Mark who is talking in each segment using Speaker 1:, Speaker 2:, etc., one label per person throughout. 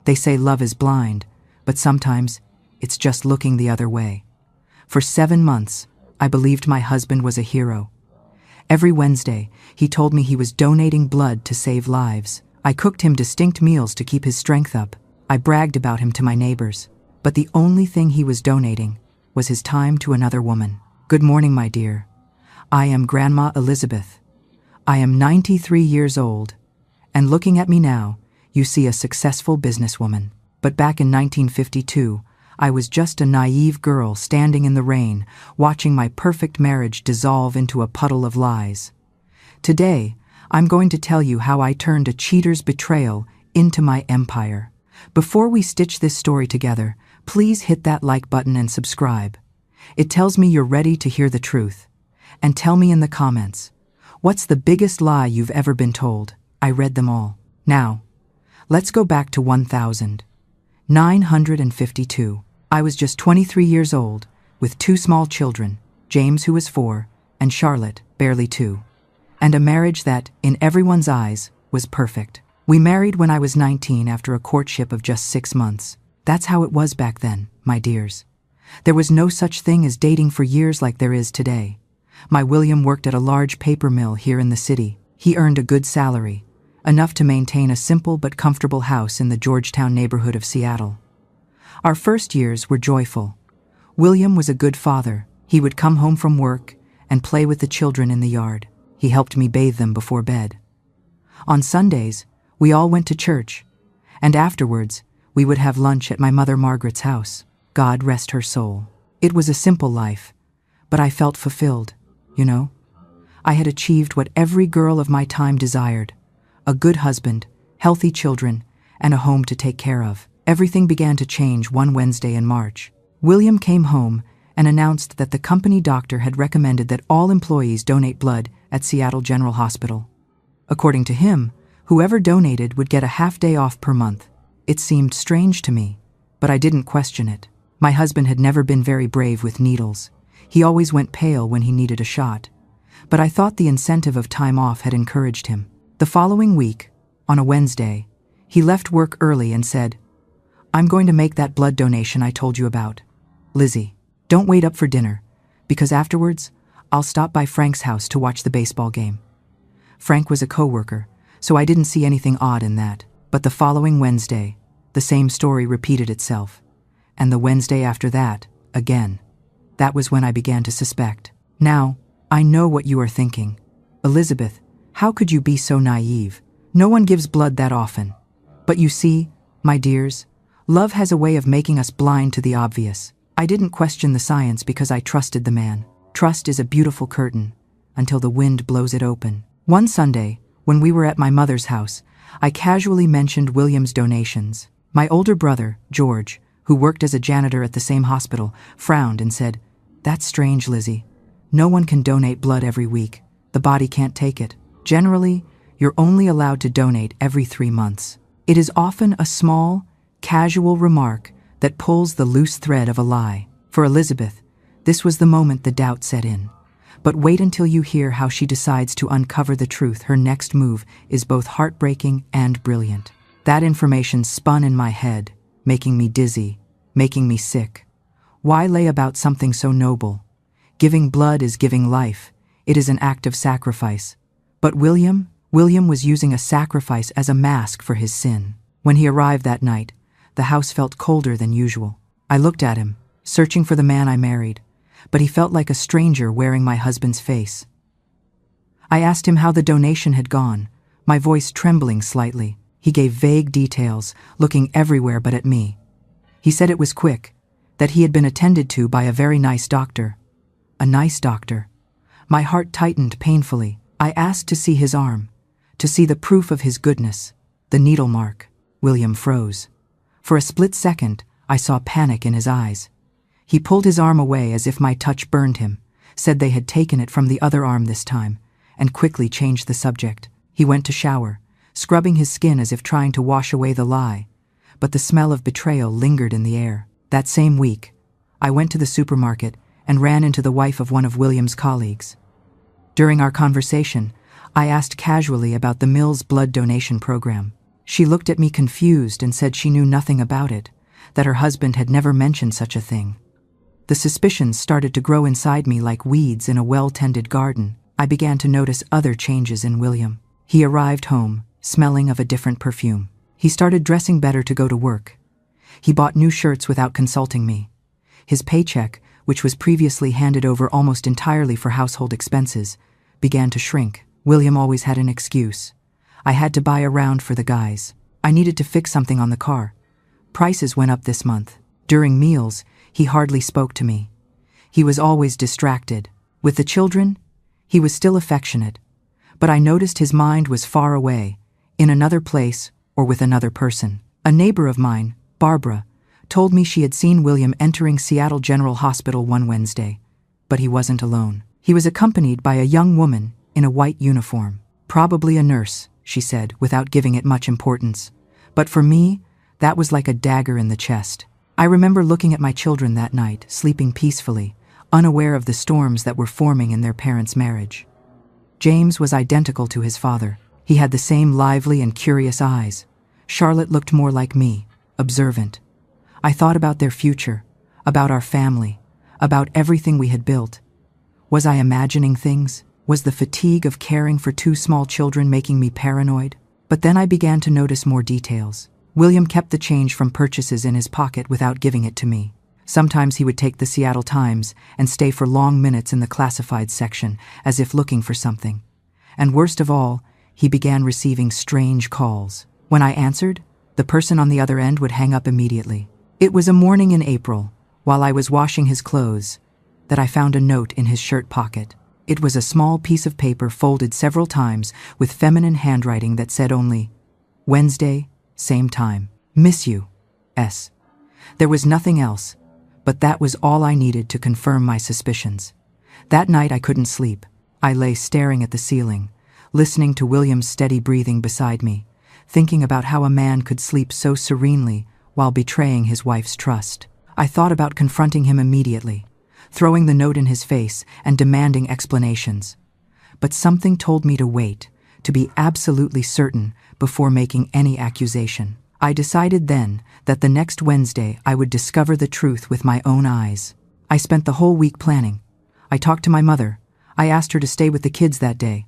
Speaker 1: They say love is blind, but sometimes it's just looking the other way. For 7 months, I believed my husband was a hero. Every Wednesday, he told me he was donating blood to save lives. I cooked him distinct meals to keep his strength up. I bragged about him to my neighbors. But the only thing he was donating was his time to another woman. Good morning, my dear. I am Grandma Elizabeth. I am 93 years old, and looking at me now, you see a successful businesswoman. But back in 1952, I was just a naive girl standing in the rain, watching my perfect marriage dissolve into a puddle of lies. Today, I'm going to tell you how I turned a cheater's betrayal into my empire. Before we stitch this story together, please hit that like button and subscribe. It tells me you're ready to hear the truth. And tell me in the comments, what's the biggest lie you've ever been told? I read them all. Now, let's go back to 1952. I was just 23 years old, with 2 small children, James, who was 4, and Charlotte, barely 2. And a marriage that, in everyone's eyes, was perfect. We married when I was 19 after a courtship of just 6 months. That's how it was back then, my dears. There was no such thing as dating for years like there is today. My William worked at a large paper mill here in the city. He earned a good salary, enough to maintain a simple but comfortable house in the Georgetown neighborhood of Seattle. Our first years were joyful. William was a good father. He would come home from work and play with the children in the yard. He helped me bathe them before bed. On Sundays, we all went to church, and afterwards, we would have lunch at my mother Margaret's house. God rest her soul. It was a simple life, but I felt fulfilled, you know? I had achieved what every girl of my time desired: a good husband, healthy children, and a home to take care of. Everything began to change one Wednesday in March. William came home and announced that the company doctor had recommended that all employees donate blood at Seattle General Hospital. According to him, whoever donated would get a half-day off per month. It seemed strange to me, but I didn't question it. My husband had never been very brave with needles. He always went pale when he needed a shot. But I thought the incentive of time off had encouraged him. The following week, on a Wednesday, he left work early and said, "I'm going to make that blood donation I told you about. Lizzie, don't wait up for dinner, because afterwards, I'll stop by Frank's house to watch the baseball game." Frank was a coworker, so I didn't see anything odd in that. But the following Wednesday, the same story repeated itself. And the Wednesday after that, again. That was when I began to suspect. Now, I know what you are thinking. Elizabeth, how could you be so naive? No one gives blood that often. But you see, my dears, love has a way of making us blind to the obvious. I didn't question the science because I trusted the man. Trust is a beautiful curtain, until the wind blows it open. One Sunday, when we were at my mother's house, I casually mentioned William's donations. My older brother, George, who worked as a janitor at the same hospital, frowned and said, "That's strange, Lizzie. No one can donate blood every week. The body can't take it. Generally, you're only allowed to donate every 3 months." It is often a small, casual remark that pulls the loose thread of a lie. For Elizabeth, this was the moment the doubt set in. But wait until you hear how she decides to uncover the truth. Her next move is both heartbreaking and brilliant. That information spun in my head, making me dizzy, making me sick. Why lay about something so noble? Giving blood is giving life. It is an act of sacrifice. But William was using a sacrifice as a mask for his sin. When he arrived that night, the house felt colder than usual. I looked at him, searching for the man I married, but he felt like a stranger wearing my husband's face. I asked him how the donation had gone, my voice trembling slightly. He gave vague details, looking everywhere but at me. He said it was quick, that he had been attended to by a very nice doctor. A nice doctor. My heart tightened painfully. I asked to see his arm, to see the proof of his goodness, the needle mark. William froze. For a split second, I saw panic in his eyes. He pulled his arm away as if my touch burned him, said they had taken it from the other arm this time, and quickly changed the subject. He went to shower, scrubbing his skin as if trying to wash away the lie, but the smell of betrayal lingered in the air. That same week, I went to the supermarket and ran into the wife of one of William's colleagues. During our conversation, I asked casually about the mill's blood donation program. She looked at me confused and said she knew nothing about it, that her husband had never mentioned such a thing. The suspicions started to grow inside me like weeds in a well-tended garden. I began to notice other changes in William. He arrived home, smelling of a different perfume. He started dressing better to go to work. He bought new shirts without consulting me. His paycheck, which was previously handed over almost entirely for household expenses, began to shrink. William always had an excuse. I had to buy a round for the guys. I needed to fix something on the car. Prices went up this month. During meals, he hardly spoke to me. He was always distracted. With the children, he was still affectionate, but I noticed his mind was far away, in another place or with another person. A neighbor of mine, Barbara, told me she had seen William entering Seattle General Hospital one Wednesday, but he wasn't alone. He was accompanied by a young woman in a white uniform. Probably a nurse, she said, without giving it much importance. But for me, that was like a dagger in the chest. I remember looking at my children that night, sleeping peacefully, unaware of the storms that were forming in their parents' marriage. James was identical to his father. He had the same lively and curious eyes. Charlotte looked more like me, observant. I thought about their future, about our family, about everything we had built. Was I imagining things? Was the fatigue of caring for two small children making me paranoid? But then I began to notice more details. William kept the change from purchases in his pocket without giving it to me. Sometimes he would take the Seattle Times and stay for long minutes in the classified section, as if looking for something. And worst of all, he began receiving strange calls. When I answered, the person on the other end would hang up immediately. It was a morning in April, while I was washing his clothes, that I found a note in his shirt pocket. It was a small piece of paper folded several times with feminine handwriting that said only, "Wednesday, same time. Miss you. S." There was nothing else, but that was all I needed to confirm my suspicions. That night I couldn't sleep. I lay staring at the ceiling, listening to William's steady breathing beside me, thinking about how a man could sleep so serenely while betraying his wife's trust. I thought about confronting him immediately, throwing the note in his face and demanding explanations. But something told me to wait, to be absolutely certain before making any accusation. I decided then that the next Wednesday I would discover the truth with my own eyes. I spent the whole week planning. I talked to my mother. I asked her to stay with the kids that day.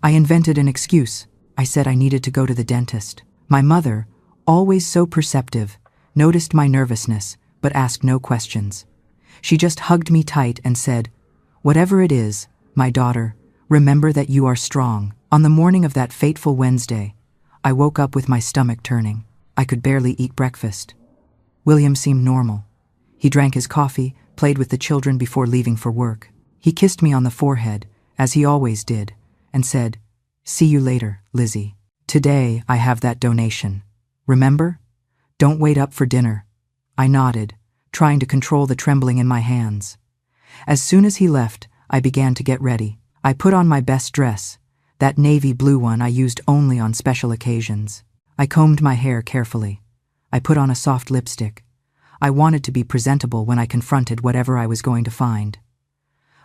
Speaker 1: I invented an excuse. I said I needed to go to the dentist. My mother, always so perceptive, noticed my nervousness, but asked no questions. She just hugged me tight and said, "Whatever it is, my daughter, remember that you are strong." On the morning of that fateful Wednesday, I woke up with my stomach turning. I could barely eat breakfast. William seemed normal. He drank his coffee, played with the children before leaving for work. He kissed me on the forehead, as he always did, and said, "See you later, Lizzie. Today I have that donation. Remember? Don't wait up for dinner." I nodded, trying to control the trembling in my hands. As soon as he left, I began to get ready. I put on my best dress, that navy blue one I used only on special occasions. I combed my hair carefully. I put on a soft lipstick. I wanted to be presentable when I confronted whatever I was going to find.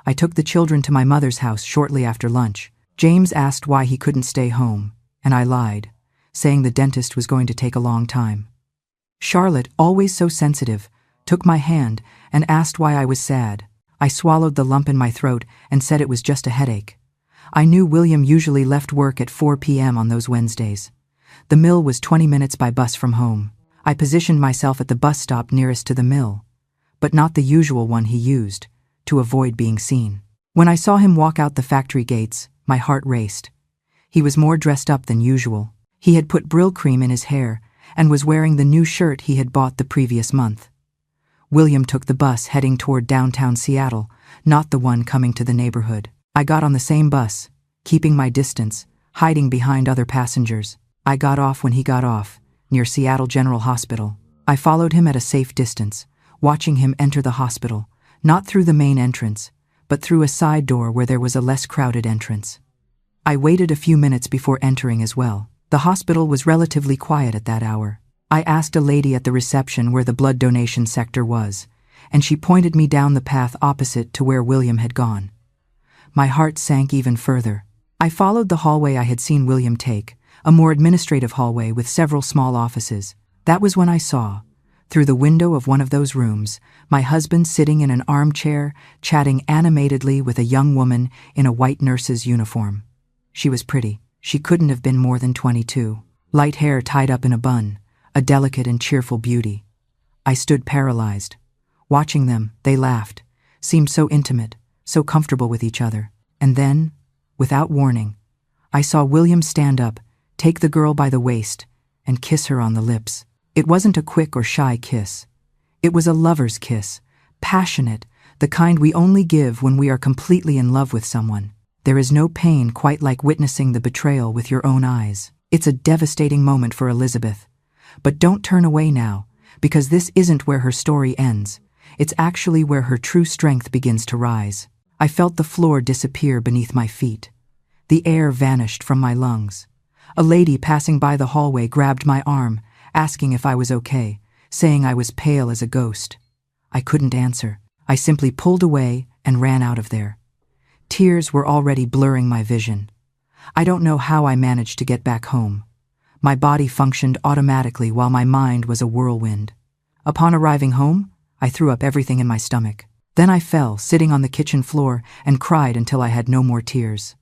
Speaker 1: I took the children to my mother's house shortly after lunch. James asked why he couldn't stay home, and I lied, saying the dentist was going to take a long time. Charlotte, always so sensitive, took my hand and asked why I was sad. I swallowed the lump in my throat and said it was just a headache. I knew William usually left work at 4 p.m. on those Wednesdays. The mill was 20 minutes by bus from home. I positioned myself at the bus stop nearest to the mill, but not the usual one he used, to avoid being seen. When I saw him walk out the factory gates, my heart raced. He was more dressed up than usual. He had put Brill cream in his hair and was wearing the new shirt he had bought the previous month. William took the bus heading toward downtown Seattle, not the one coming to the neighborhood. I got on the same bus, keeping my distance, hiding behind other passengers. I got off when he got off, near Seattle General Hospital. I followed him at a safe distance, watching him enter the hospital, not through the main entrance, but through a side door where there was a less crowded entrance. I waited a few minutes before entering as well. The hospital was relatively quiet at that hour. I asked a lady at the reception where the blood donation sector was, and she pointed me down the path opposite to where William had gone. My heart sank even further. I followed the hallway I had seen William take, a more administrative hallway with several small offices. That was when I saw, through the window of one of those rooms, my husband sitting in an armchair, chatting animatedly with a young woman in a white nurse's uniform. She was pretty. She couldn't have been more than 22. Light hair tied up in a bun, a delicate and cheerful beauty. I stood paralyzed. Watching them, they laughed, seemed so intimate, so comfortable with each other. And then, without warning, I saw William stand up, take the girl by the waist, and kiss her on the lips. It wasn't a quick or shy kiss. It was a lover's kiss, passionate, the kind we only give when we are completely in love with someone. There is no pain quite like witnessing the betrayal with your own eyes. It's a devastating moment for Elizabeth. But don't turn away now, because this isn't where her story ends. It's actually where her true strength begins to rise. I felt the floor disappear beneath my feet. The air vanished from my lungs. A lady passing by the hallway grabbed my arm, asking if I was okay, saying I was pale as a ghost. I couldn't answer. I simply pulled away and ran out of there. Tears were already blurring my vision. I don't know how I managed to get back home. My body functioned automatically while my mind was a whirlwind. Upon arriving home, I threw up everything in my stomach. Then I fell, sitting on the kitchen floor, and cried until I had no more tears.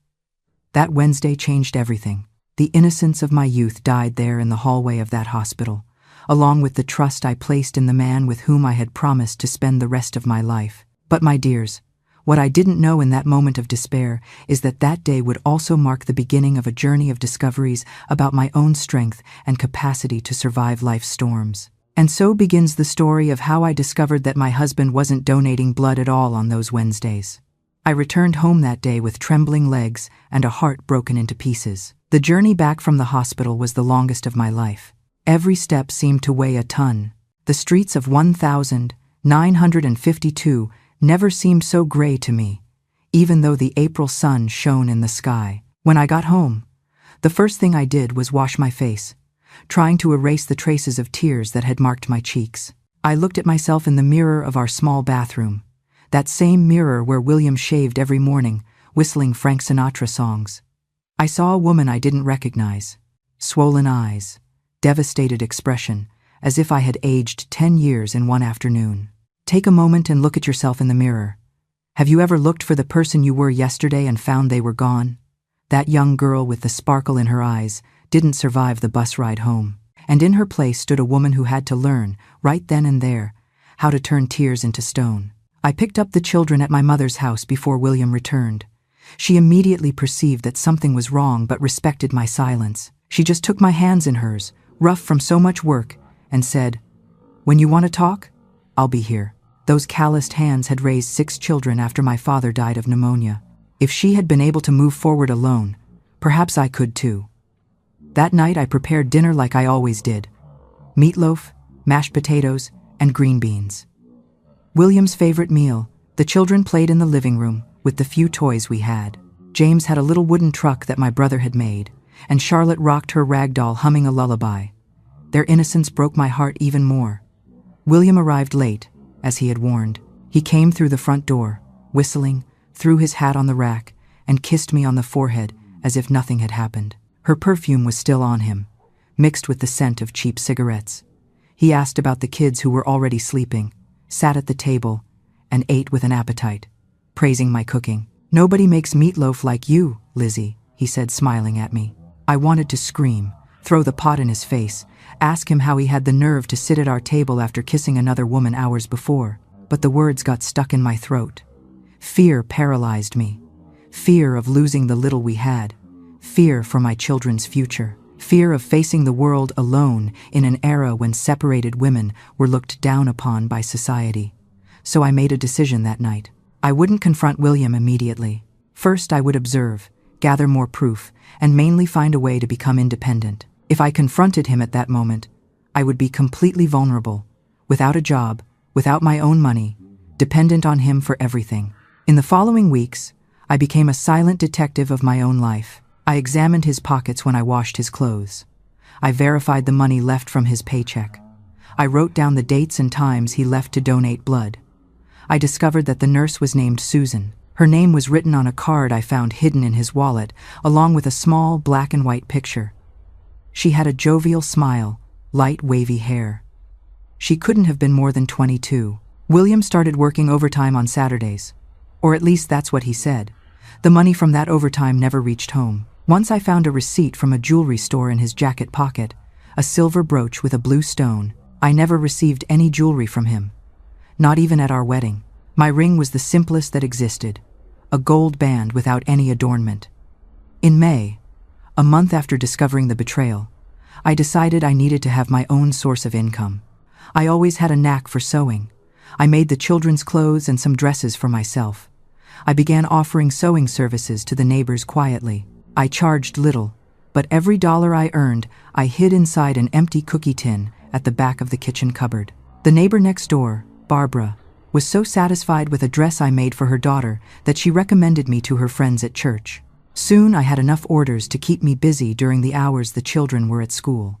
Speaker 1: That Wednesday changed everything. The innocence of my youth died there in the hallway of that hospital, along with the trust I placed in the man with whom I had promised to spend the rest of my life. But my dears, what I didn't know in that moment of despair is that that day would also mark the beginning of a journey of discoveries about my own strength and capacity to survive life's storms. And so begins the story of how I discovered that my husband wasn't donating blood at all on those Wednesdays. I returned home that day with trembling legs and a heart broken into pieces. The journey back from the hospital was the longest of my life. Every step seemed to weigh a ton. The streets of 1952 never seemed so gray to me, even though the April sun shone in the sky. When I got home, the first thing I did was wash my face, trying to erase the traces of tears that had marked my cheeks. I looked at myself in the mirror of our small bathroom, that same mirror where William shaved every morning, whistling Frank Sinatra songs. I saw a woman I didn't recognize. Swollen eyes, devastated expression, as if I had aged 10 years in one afternoon. Take a moment and look at yourself in the mirror. Have you ever looked for the person you were yesterday and found they were gone? That young girl with the sparkle in her eyes didn't survive the bus ride home, and in her place stood a woman who had to learn, right then and there, how to turn tears into stone. I picked up the children at my mother's house before William returned. She immediately perceived that something was wrong but respected my silence. She just took my hands in hers, rough from so much work, and said, "When you want to talk, I'll be here." Those calloused hands had raised 6 children after my father died of pneumonia. If she had been able to move forward alone, perhaps I could too. That night I prepared dinner like I always did. Meatloaf, mashed potatoes, and green beans. William's favorite meal. The children played in the living room with the few toys we had. James had a little wooden truck that my brother had made, and Charlotte rocked her rag doll humming a lullaby. Their innocence broke my heart even more. William arrived late, as he had warned. He came through the front door, whistling, threw his hat on the rack, and kissed me on the forehead as if nothing had happened. Her perfume was still on him, mixed with the scent of cheap cigarettes. He asked about the kids who were already sleeping, sat at the table, and ate with an appetite, praising my cooking. "Nobody makes meatloaf like you, Lizzie," he said, smiling at me. I wanted to scream, throw the pot in his face, ask him how he had the nerve to sit at our table after kissing another woman hours before, but the words got stuck in my throat. Fear paralyzed me. Fear of losing the little we had. Fear for my children's future. Fear of facing the world alone in an era when separated women were looked down upon by society. So I made a decision that night. I wouldn't confront William immediately. First, I would observe, gather more proof, and mainly find a way to become independent. If I confronted him at that moment, I would be completely vulnerable, without a job, without my own money, dependent on him for everything. In the following weeks, I became a silent detective of my own life. I examined his pockets when I washed his clothes. I verified the money left from his paycheck. I wrote down the dates and times he left to donate blood. I discovered that the nurse was named Susan. Her name was written on a card I found hidden in his wallet, along with a small black and white picture. She had a jovial smile, light wavy hair. She couldn't have been more than 22. William started working overtime on Saturdays. Or at least that's what he said. The money from that overtime never reached home. Once I found a receipt from a jewelry store in his jacket pocket, a silver brooch with a blue stone. I never received any jewelry from him. Not even at our wedding. My ring was the simplest that existed. A gold band without any adornment. In May, a month after discovering the betrayal, I decided I needed to have my own source of income. I always had a knack for sewing. I made the children's clothes and some dresses for myself. I began offering sewing services to the neighbors quietly. I charged little, but every dollar I earned, I hid inside an empty cookie tin at the back of the kitchen cupboard. The neighbor next door, Barbara, was so satisfied with a dress I made for her daughter that she recommended me to her friends at church. Soon I had enough orders to keep me busy during the hours the children were at school.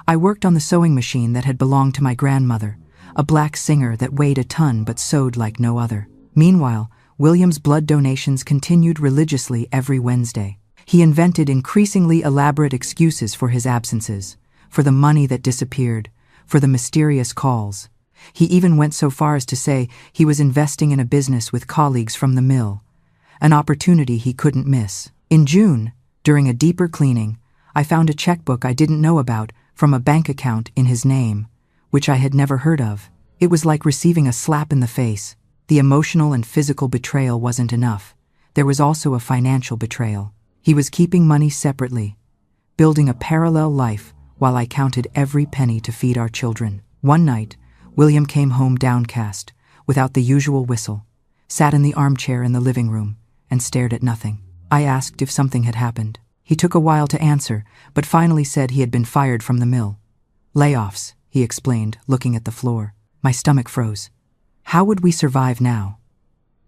Speaker 1: I worked on the sewing machine that had belonged to my grandmother, a black singer that weighed a ton but sewed like no other. Meanwhile, William's blood donations continued religiously every Wednesday. He invented increasingly elaborate excuses for his absences, for the money that disappeared, for the mysterious calls. He even went so far as to say he was investing in a business with colleagues from the mill, an opportunity he couldn't miss. In June, during a deeper cleaning, I found a checkbook I didn't know about from a bank account in his name, which I had never heard of. It was like receiving a slap in the face. The emotional and physical betrayal wasn't enough. There was also a financial betrayal. He was keeping money separately, building a parallel life while I counted every penny to feed our children. One night, William came home downcast, without the usual whistle, sat in the armchair in the living room, and stared at nothing. I asked if something had happened. He took a while to answer, but finally said he had been fired from the mill. Layoffs, he explained, looking at the floor. My stomach froze. How would we survive now?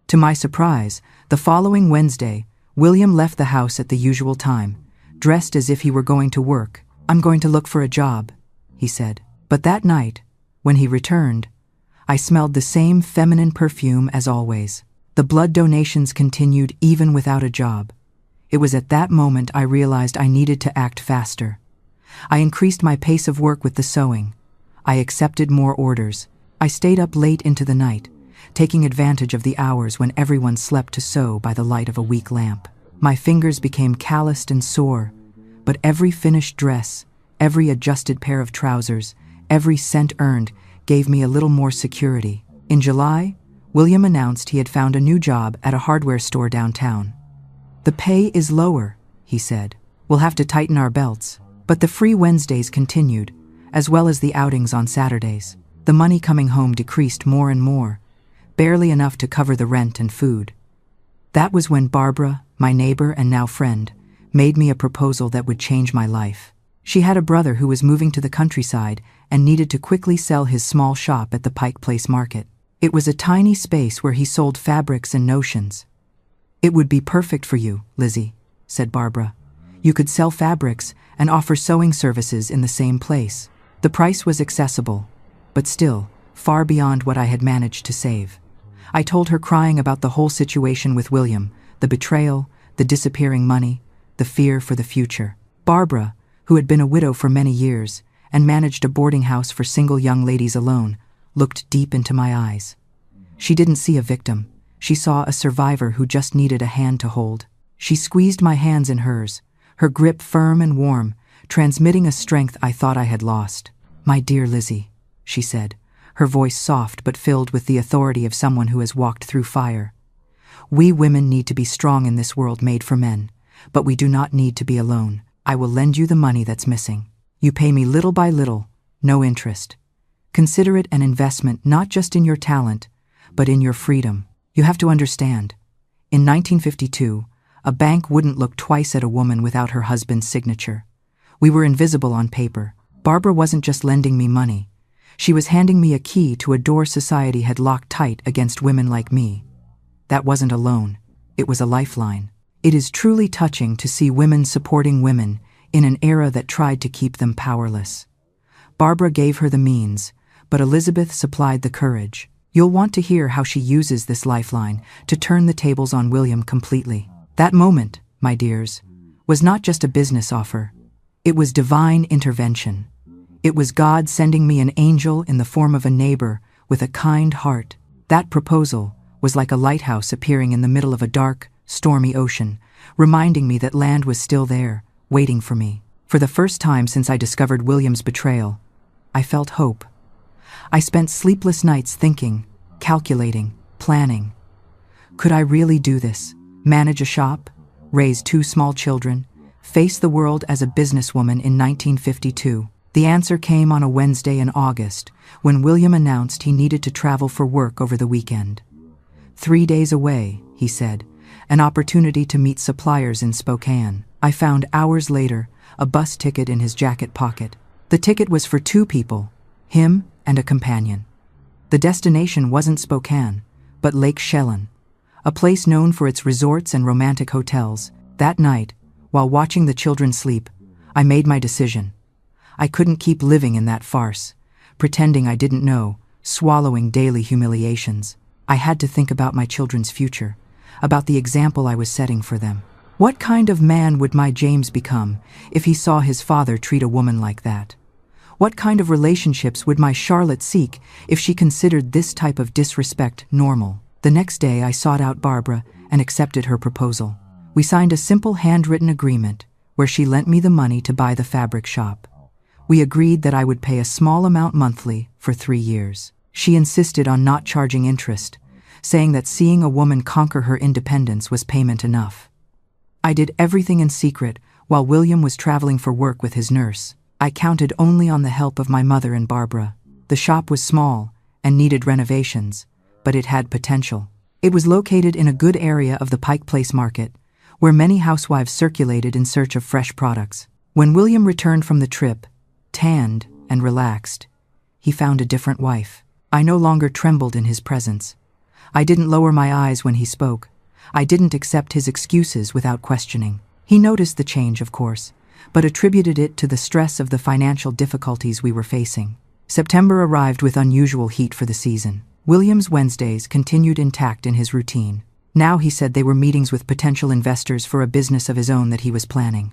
Speaker 1: To my surprise, the following Wednesday, William left the house at the usual time, dressed as if he were going to work. I'm going to look for a job, he said. But that night, when he returned, I smelled the same feminine perfume as always. The blood donations continued even without a job. It was at that moment I realized I needed to act faster. I increased my pace of work with the sewing. I accepted more orders. I stayed up late into the night, taking advantage of the hours when everyone slept to sew by the light of a weak lamp. My fingers became calloused and sore, but every finished dress, every adjusted pair of trousers, every cent earned gave me a little more security. In July, William announced he had found a new job at a hardware store downtown. The pay is lower, he said. We'll have to tighten our belts. But the free Wednesdays continued, as well as the outings on Saturdays. The money coming home decreased more and more, barely enough to cover the rent and food. That was when Barbara, my neighbor and now friend, made me a proposal that would change my life. She had a brother who was moving to the countryside and needed to quickly sell his small shop at the Pike Place Market. It was a tiny space where he sold fabrics and notions. It would be perfect for you, Lizzie, said Barbara. You could sell fabrics and offer sewing services in the same place. The price was accessible, but still, far beyond what I had managed to save. I told her, crying about the whole situation with William, the betrayal, the disappearing money, the fear for the future. Barbara, who had been a widow for many years and managed a boarding house for single young ladies alone, looked deep into my eyes. She didn't see a victim. She saw a survivor who just needed a hand to hold. She squeezed my hands in hers, her grip firm and warm, transmitting a strength I thought I had lost. My dear Lizzie, she said, her voice soft but filled with the authority of someone who has walked through fire. We women need to be strong in this world made for men, but we do not need to be alone. I will lend you the money that's missing. You pay me little by little, no interest. Consider it an investment not just in your talent, but in your freedom. You have to understand, in 1952, a bank wouldn't look twice at a woman without her husband's signature. We were invisible on paper. Barbara wasn't just lending me money. She was handing me a key to a door society had locked tight against women like me. That wasn't a loan. It was a lifeline. It is truly touching to see women supporting women in an era that tried to keep them powerless. Barbara gave her the means, but Elizabeth supplied the courage. You'll want to hear how she uses this lifeline to turn the tables on William completely. That moment, my dears, was not just a business offer. It was divine intervention. It was God sending me an angel in the form of a neighbor with a kind heart. That proposal was like a lighthouse appearing in the middle of a dark, stormy ocean, reminding me that land was still there, waiting for me. For the first time since I discovered William's betrayal, I felt hope. I spent sleepless nights thinking, calculating, planning. Could I really do this? Manage a shop? Raise 2 small children? Face the world as a businesswoman in 1952? The answer came on a Wednesday in August, when William announced he needed to travel for work over the weekend. 3 days away, he said, an opportunity to meet suppliers in Spokane. I found hours later a bus ticket in his jacket pocket. The ticket was for 2 people, him and a companion. The destination wasn't Spokane, but Lake Chelan, a place known for its resorts and romantic hotels. That night, while watching the children sleep, I made my decision. I couldn't keep living in that farce, pretending I didn't know, swallowing daily humiliations. I had to think about my children's future, about the example I was setting for them. What kind of man would my James become if he saw his father treat a woman like that? What kind of relationships would my Charlotte seek if she considered this type of disrespect normal? The next day I sought out Barbara and accepted her proposal. We signed a simple handwritten agreement where she lent me the money to buy the fabric shop. We agreed that I would pay a small amount monthly for 3 years. She insisted on not charging interest, saying that seeing a woman conquer her independence was payment enough. I did everything in secret while William was traveling for work with his nurse. I counted only on the help of my mother and Barbara. The shop was small and needed renovations, but it had potential. It was located in a good area of the Pike Place market, where many housewives circulated in search of fresh products. When William returned from the trip, tanned and relaxed, he found a different wife. I no longer trembled in his presence. I didn't lower my eyes when he spoke. I didn't accept his excuses without questioning. He noticed the change, of course, but attributed it to the stress of the financial difficulties we were facing. September arrived with unusual heat for the season. William's Wednesdays continued intact in his routine. Now he said they were meetings with potential investors for a business of his own that he was planning.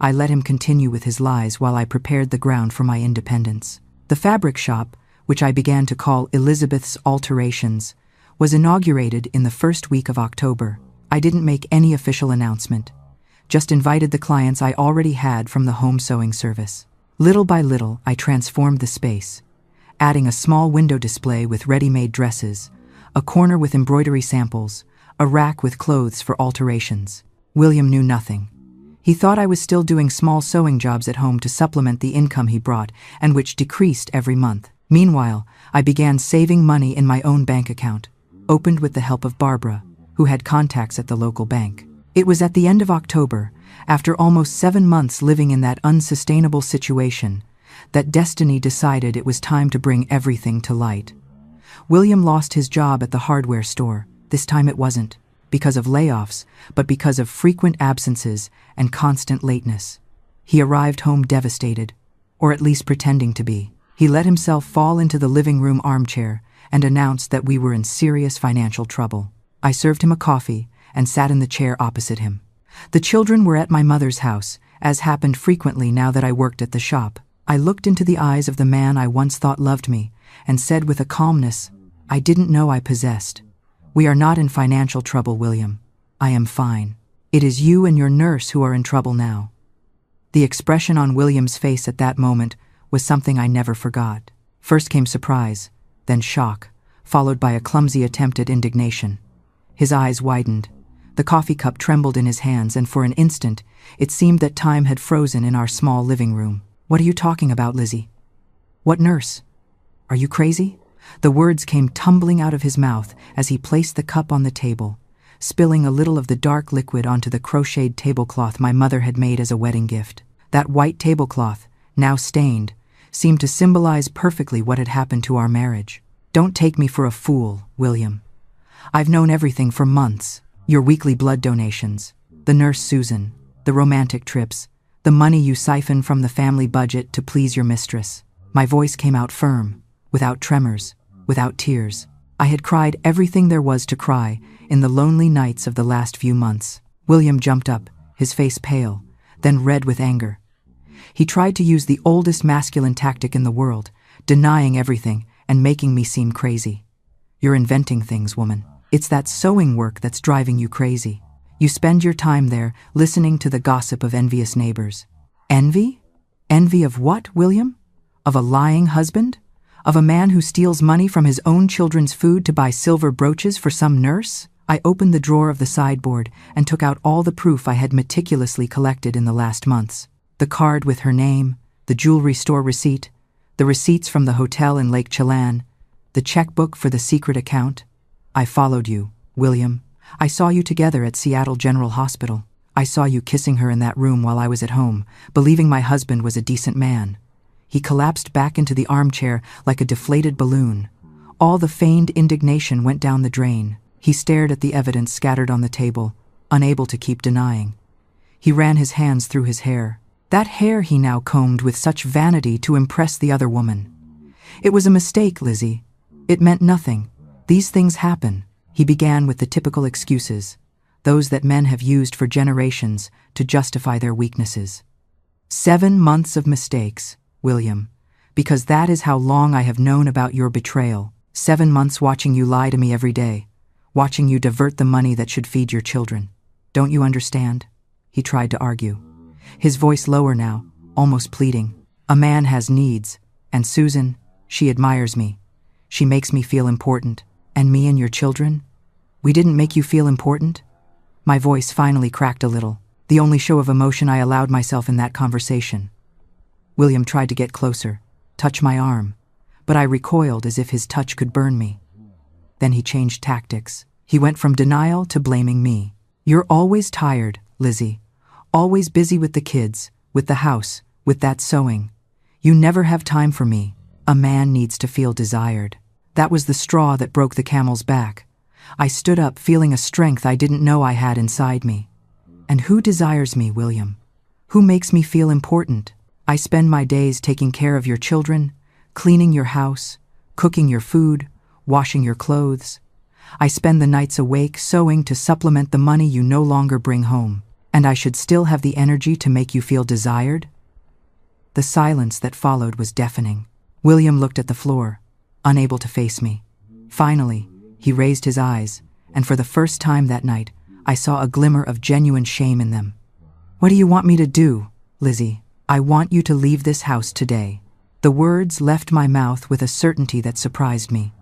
Speaker 1: I let him continue with his lies while I prepared the ground for my independence. The fabric shop, which I began to call Elizabeth's Alterations, was inaugurated in the first week of October. I didn't make any official announcement, just invited the clients I already had from the home sewing service. Little by little, I transformed the space, adding a small window display with ready-made dresses, a corner with embroidery samples, a rack with clothes for alterations. William knew nothing. He thought I was still doing small sewing jobs at home to supplement the income he brought and which decreased every month. Meanwhile, I began saving money in my own bank account, opened with the help of Barbara, who had contacts at the local bank. It was at the end of October, after almost 7 months living in that unsustainable situation, that destiny decided it was time to bring everything to light. William lost his job at the hardware store. This time it wasn't because of layoffs, but because of frequent absences and constant lateness. He arrived home devastated, or at least pretending to be. He let himself fall into the living room armchair and announced that we were in serious financial trouble. I served him a coffee and sat in the chair opposite him. The children were at my mother's house, as happened frequently now that I worked at the shop. I looked into the eyes of the man I once thought loved me and said with a calmness I didn't know I possessed, "We are not in financial trouble, William. I am fine. It is you and your nurse who are in trouble now." The expression on William's face at that moment was something I never forgot. First came surprise, then shock, followed by a clumsy attempt at indignation. His eyes widened. The coffee cup trembled in his hands, and for an instant, it seemed that time had frozen in our small living room. "What are you talking about, Lizzie? What nurse? Are you crazy?" The words came tumbling out of his mouth as he placed the cup on the table, spilling a little of the dark liquid onto the crocheted tablecloth my mother had made as a wedding gift. That white tablecloth, now stained, seemed to symbolize perfectly what had happened to our marriage. "Don't take me for a fool, William. I've known everything for months. Your weekly blood donations, the nurse Susan, the romantic trips, the money you siphon from the family budget to please your mistress." My voice came out firm, without tremors, without tears. I had cried everything there was to cry in the lonely nights of the last few months. William jumped up, his face pale, then red with anger. He tried to use the oldest masculine tactic in the world, denying everything and making me seem crazy. You're inventing things, woman. It's that sewing work that's driving you crazy. You spend your time there listening to the gossip of envious neighbors. Envy? Envy of what, William? Of a lying husband? Of a man who steals money from his own children's food to buy silver brooches for some nurse? I opened the drawer of the sideboard and took out all the proof I had meticulously collected in the last months. The card with her name, the jewelry store receipt, the receipts from the hotel in Lake Chelan, the checkbook for the secret account. I followed you, William. I saw you together at Seattle General Hospital. I saw you kissing her in that room while I was at home, believing my husband was a decent man. He collapsed back into the armchair like a deflated balloon. All the feigned indignation went down the drain. He stared at the evidence scattered on the table, unable to keep denying. He ran his hands through his hair. That hair he now combed with such vanity to impress the other woman. It was a mistake, Lizzie. It meant nothing. These things happen. He began with the typical excuses, those that men have used for generations to justify their weaknesses. 7 months of mistakes, William, because that is how long I have known about your betrayal. 7 months watching you lie to me every day, watching you divert the money that should feed your children. Don't you understand? He tried to argue. His voice lower now, almost pleading. A man has needs, and Susan, she admires me. She makes me feel important. And me and your children? We didn't make you feel important? My voice finally cracked a little, the only show of emotion I allowed myself in that conversation. William tried to get closer, touch my arm, but I recoiled as if his touch could burn me. Then he changed tactics. He went from denial to blaming me. You're always tired, Lizzie. Always busy with the kids, with the house, with that sewing. You never have time for me. A man needs to feel desired. That was the straw that broke the camel's back. I stood up, feeling a strength I didn't know I had inside me. And who desires me, William? Who makes me feel important? I spend my days taking care of your children, cleaning your house, cooking your food, washing your clothes. I spend the nights awake sewing to supplement the money you no longer bring home. And I should still have the energy to make you feel desired? The silence that followed was deafening. William looked at the floor, unable to face me. Finally, he raised his eyes, and for the first time that night, I saw a glimmer of genuine shame in them. What do you want me to do, Lizzie? I want you to leave this house today. The words left my mouth with a certainty that surprised me.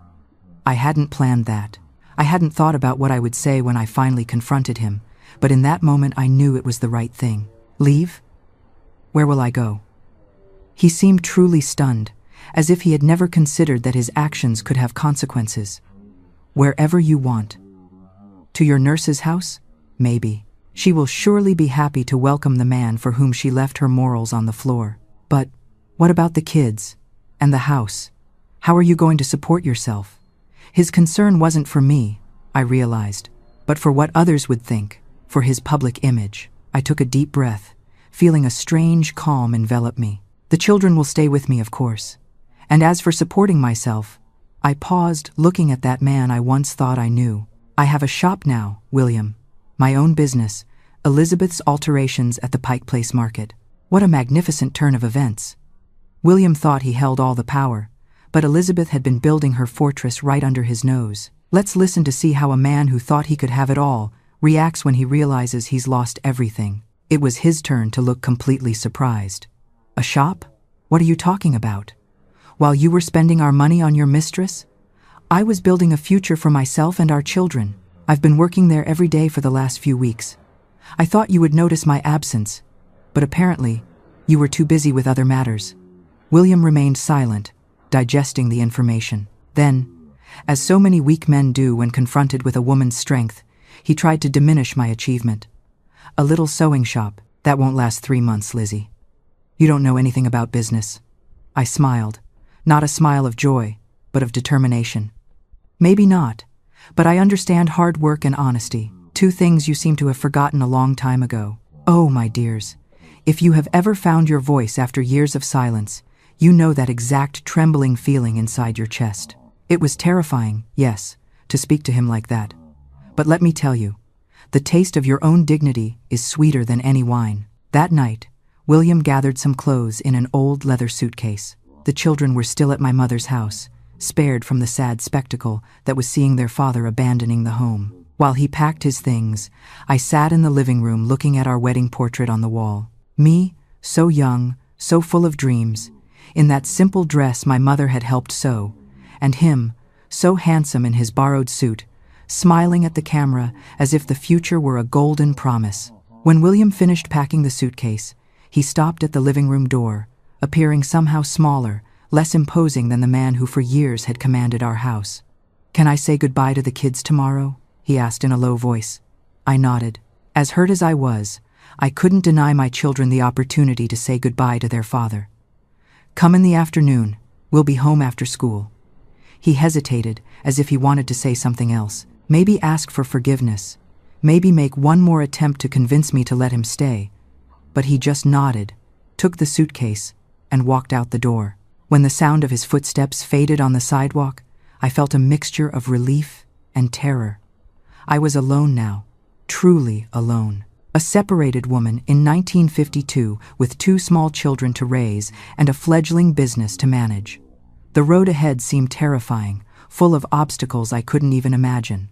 Speaker 1: I hadn't planned that. I hadn't thought about what I would say when I finally confronted him, but in that moment I knew it was the right thing. Leave? Where will I go? He seemed truly stunned, as if he had never considered that his actions could have consequences. Wherever you want. To your nurse's house? Maybe. She will surely be happy to welcome the man for whom she left her morals on the floor. But what about the kids? And the house? How are you going to support yourself? His concern wasn't for me, I realized, but for what others would think, for his public image. I took a deep breath, feeling a strange calm envelop me. The children will stay with me, of course. And as for supporting myself, I paused, looking at that man I once thought I knew. I have a shop now, William. My own business, Elizabeth's Alterations at the Pike Place Market. What a magnificent turn of events. William thought he held all the power, but Elizabeth had been building her fortress right under his nose. Let's listen to see how a man who thought he could have it all reacts when he realizes he's lost everything. It was his turn to look completely surprised. A shop? What are you talking about? While you were spending our money on your mistress, I was building a future for myself and our children. I've been working there every day for the last few weeks. I thought you would notice my absence, but apparently, you were too busy with other matters. William remained silent, digesting the information. Then, as so many weak men do when confronted with a woman's strength, he tried to diminish my achievement. A little sewing shop, that won't last 3 months, Lizzie. You don't know anything about business. I smiled. Not a smile of joy, but of determination. Maybe not, but I understand hard work and honesty, 2 things you seem to have forgotten a long time ago. Oh, my dears, if you have ever found your voice after years of silence, you know that exact trembling feeling inside your chest. It was terrifying, yes, to speak to him like that. But let me tell you, the taste of your own dignity is sweeter than any wine. That night, William gathered some clothes in an old leather suitcase. The children were still at my mother's house, spared from the sad spectacle that was seeing their father abandoning the home. While he packed his things, I sat in the living room looking at our wedding portrait on the wall. Me, so young, so full of dreams, in that simple dress my mother had helped sew, and him, so handsome in his borrowed suit, smiling at the camera as if the future were a golden promise. When William finished packing the suitcase, he stopped at the living room door, appearing somehow smaller, less imposing than the man who for years had commanded our house. "Can I say goodbye to the kids tomorrow?" he asked in a low voice. I nodded. As hurt as I was, I couldn't deny my children the opportunity to say goodbye to their father. "Come in the afternoon. We'll be home after school." He hesitated, as if he wanted to say something else. Maybe ask for forgiveness. Maybe make one more attempt to convince me to let him stay. But he just nodded, took the suitcase, and walked out the door. When the sound of his footsteps faded on the sidewalk, I felt a mixture of relief and terror. I was alone now, truly alone. A separated woman in 1952 with 2 small children to raise and a fledgling business to manage. The road ahead seemed terrifying, full of obstacles I couldn't even imagine.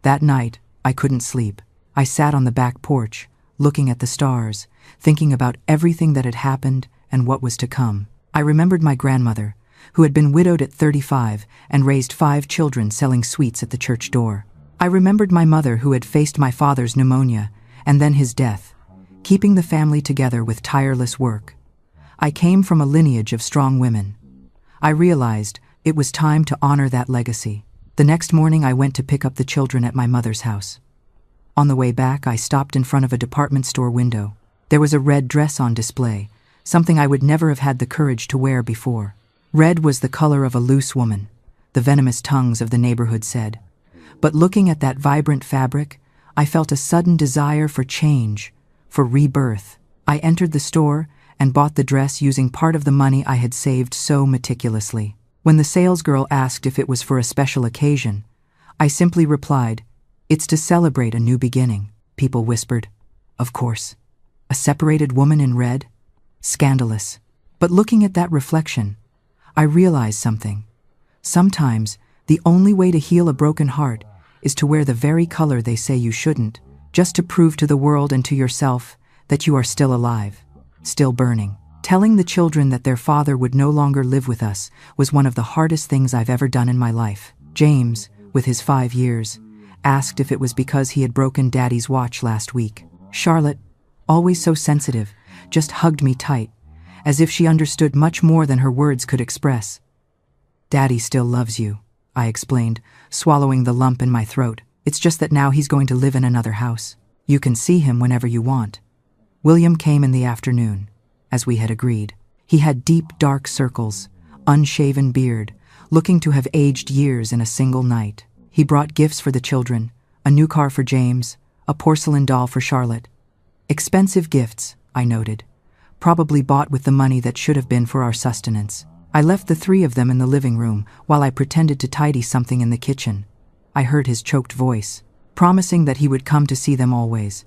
Speaker 1: That night, I couldn't sleep. I sat on the back porch, looking at the stars, thinking about everything that had happened and what was to come. I remembered my grandmother, who had been widowed at 35 and raised 5 children selling sweets at the church door. I remembered my mother who had faced my father's pneumonia and then his death, keeping the family together with tireless work. I came from a lineage of strong women. I realized it was time to honor that legacy. The next morning I went to pick up the children at my mother's house. On the way back, I stopped in front of a department store window. There was a red dress on display, something I would never have had the courage to wear before. Red was the color of a loose woman, the venomous tongues of the neighborhood said. But looking at that vibrant fabric, I felt a sudden desire for change, for rebirth. I entered the store and bought the dress using part of the money I had saved so meticulously. When the salesgirl asked if it was for a special occasion, I simply replied, "It's to celebrate a new beginning." People whispered, "Of course. A separated woman in red? Scandalous." But looking at that reflection, I realized something. Sometimes, the only way to heal a broken heart is to wear the very color they say you shouldn't, just to prove to the world and to yourself that you are still alive, still burning. Telling the children that their father would no longer live with us was one of the hardest things I've ever done in my life. James, with his 5 years, asked if it was because he had broken Daddy's watch last week. Charlotte, always so sensitive, just hugged me tight, as if she understood much more than her words could express. "Daddy still loves you," I explained, swallowing the lump in my throat. "It's just that now he's going to live in another house. You can see him whenever you want." William came in the afternoon, as we had agreed. He had deep, dark circles, unshaven beard, looking to have aged years in a single night. He brought gifts for the children, a new car for James, a porcelain doll for Charlotte. Expensive gifts, I noted, probably bought with the money that should have been for our sustenance. I left the 3 of them in the living room while I pretended to tidy something in the kitchen. I heard his choked voice, promising that he would come to see them always,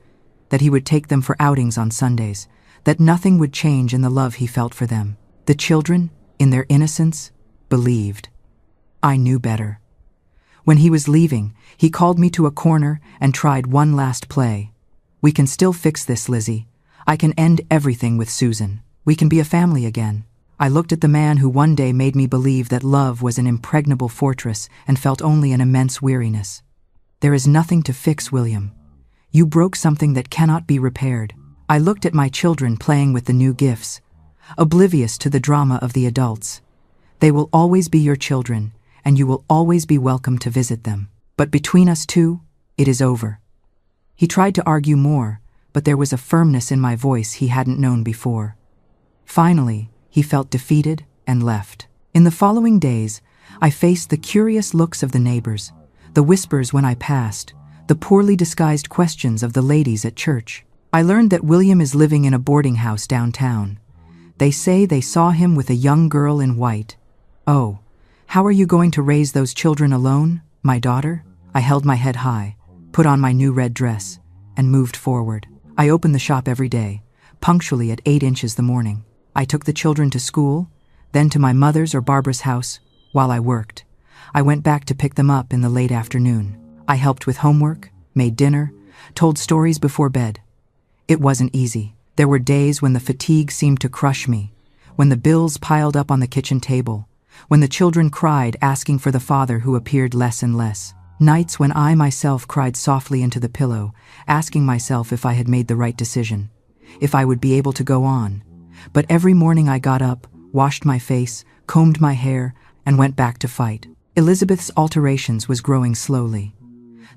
Speaker 1: that he would take them for outings on Sundays, that nothing would change in the love he felt for them. The children, in their innocence, believed. I knew better. When he was leaving, he called me to a corner and tried one last play. "We can still fix this, Lizzie. I can end everything with Susan. We can be a family again." I looked at the man who one day made me believe that love was an impregnable fortress and felt only an immense weariness. "There is nothing to fix, William. You broke something that cannot be repaired." I looked at my children playing with the new gifts, oblivious to the drama of the adults. "They will always be your children, and you will always be welcome to visit them. But between us 2, it is over." He tried to argue more, but there was a firmness in my voice he hadn't known before. Finally, he felt defeated and left. In the following days, I faced the curious looks of the neighbors, the whispers when I passed, the poorly disguised questions of the ladies at church. I learned that William is living in a boarding house downtown. They say they saw him with a young girl in white. "Oh, how are you going to raise those children alone, my daughter?" I held my head high, put on my new red dress, and moved forward. I opened the shop every day, punctually at 8 inches the morning. I took the children to school, then to my mother's or Barbara's house while I worked. I went back to pick them up in the late afternoon. I helped with homework, made dinner, told stories before bed. It wasn't easy. There were days when the fatigue seemed to crush me, when the bills piled up on the kitchen table, when the children cried asking for the father who appeared less and less. Nights when I myself cried softly into the pillow, asking myself if I had made the right decision, if I would be able to go on. But every morning I got up, washed my face, combed my hair, and went back to fight. Elizabeth's alterations was growing slowly.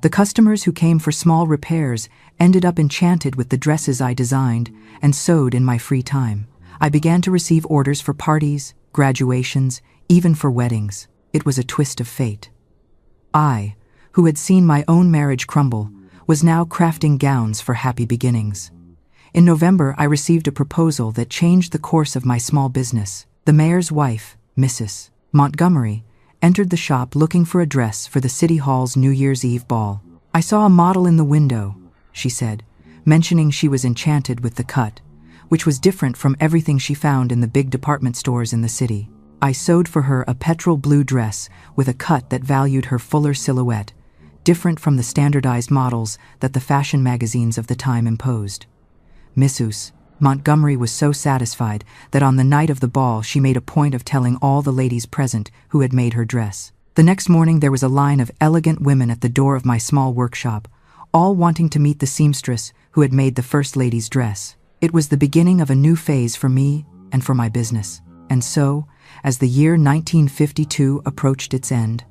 Speaker 1: The customers who came for small repairs ended up enchanted with the dresses I designed and sewed in my free time. I began to receive orders for parties, graduations, even for weddings. It was a twist of fate. I, who had seen my own marriage crumble, was now crafting gowns for happy beginnings. In November, I received a proposal that changed the course of my small business. The mayor's wife, Mrs. Montgomery, entered the shop looking for a dress for the City Hall's New Year's Eve ball. "I saw a model in the window," she said, mentioning she was enchanted with the cut, which was different from everything she found in the big department stores in the city. I sewed for her a petrol blue dress with a cut that valued her fuller silhouette, different from the standardized models that the fashion magazines of the time imposed. Mrs. Montgomery was so satisfied that on the night of the ball she made a point of telling all the ladies present who had made her dress. The next morning there was a line of elegant women at the door of my small workshop, all wanting to meet the seamstress who had made the first lady's dress. It was the beginning of a new phase for me and for my business. And so, as the year 1952 approached its end,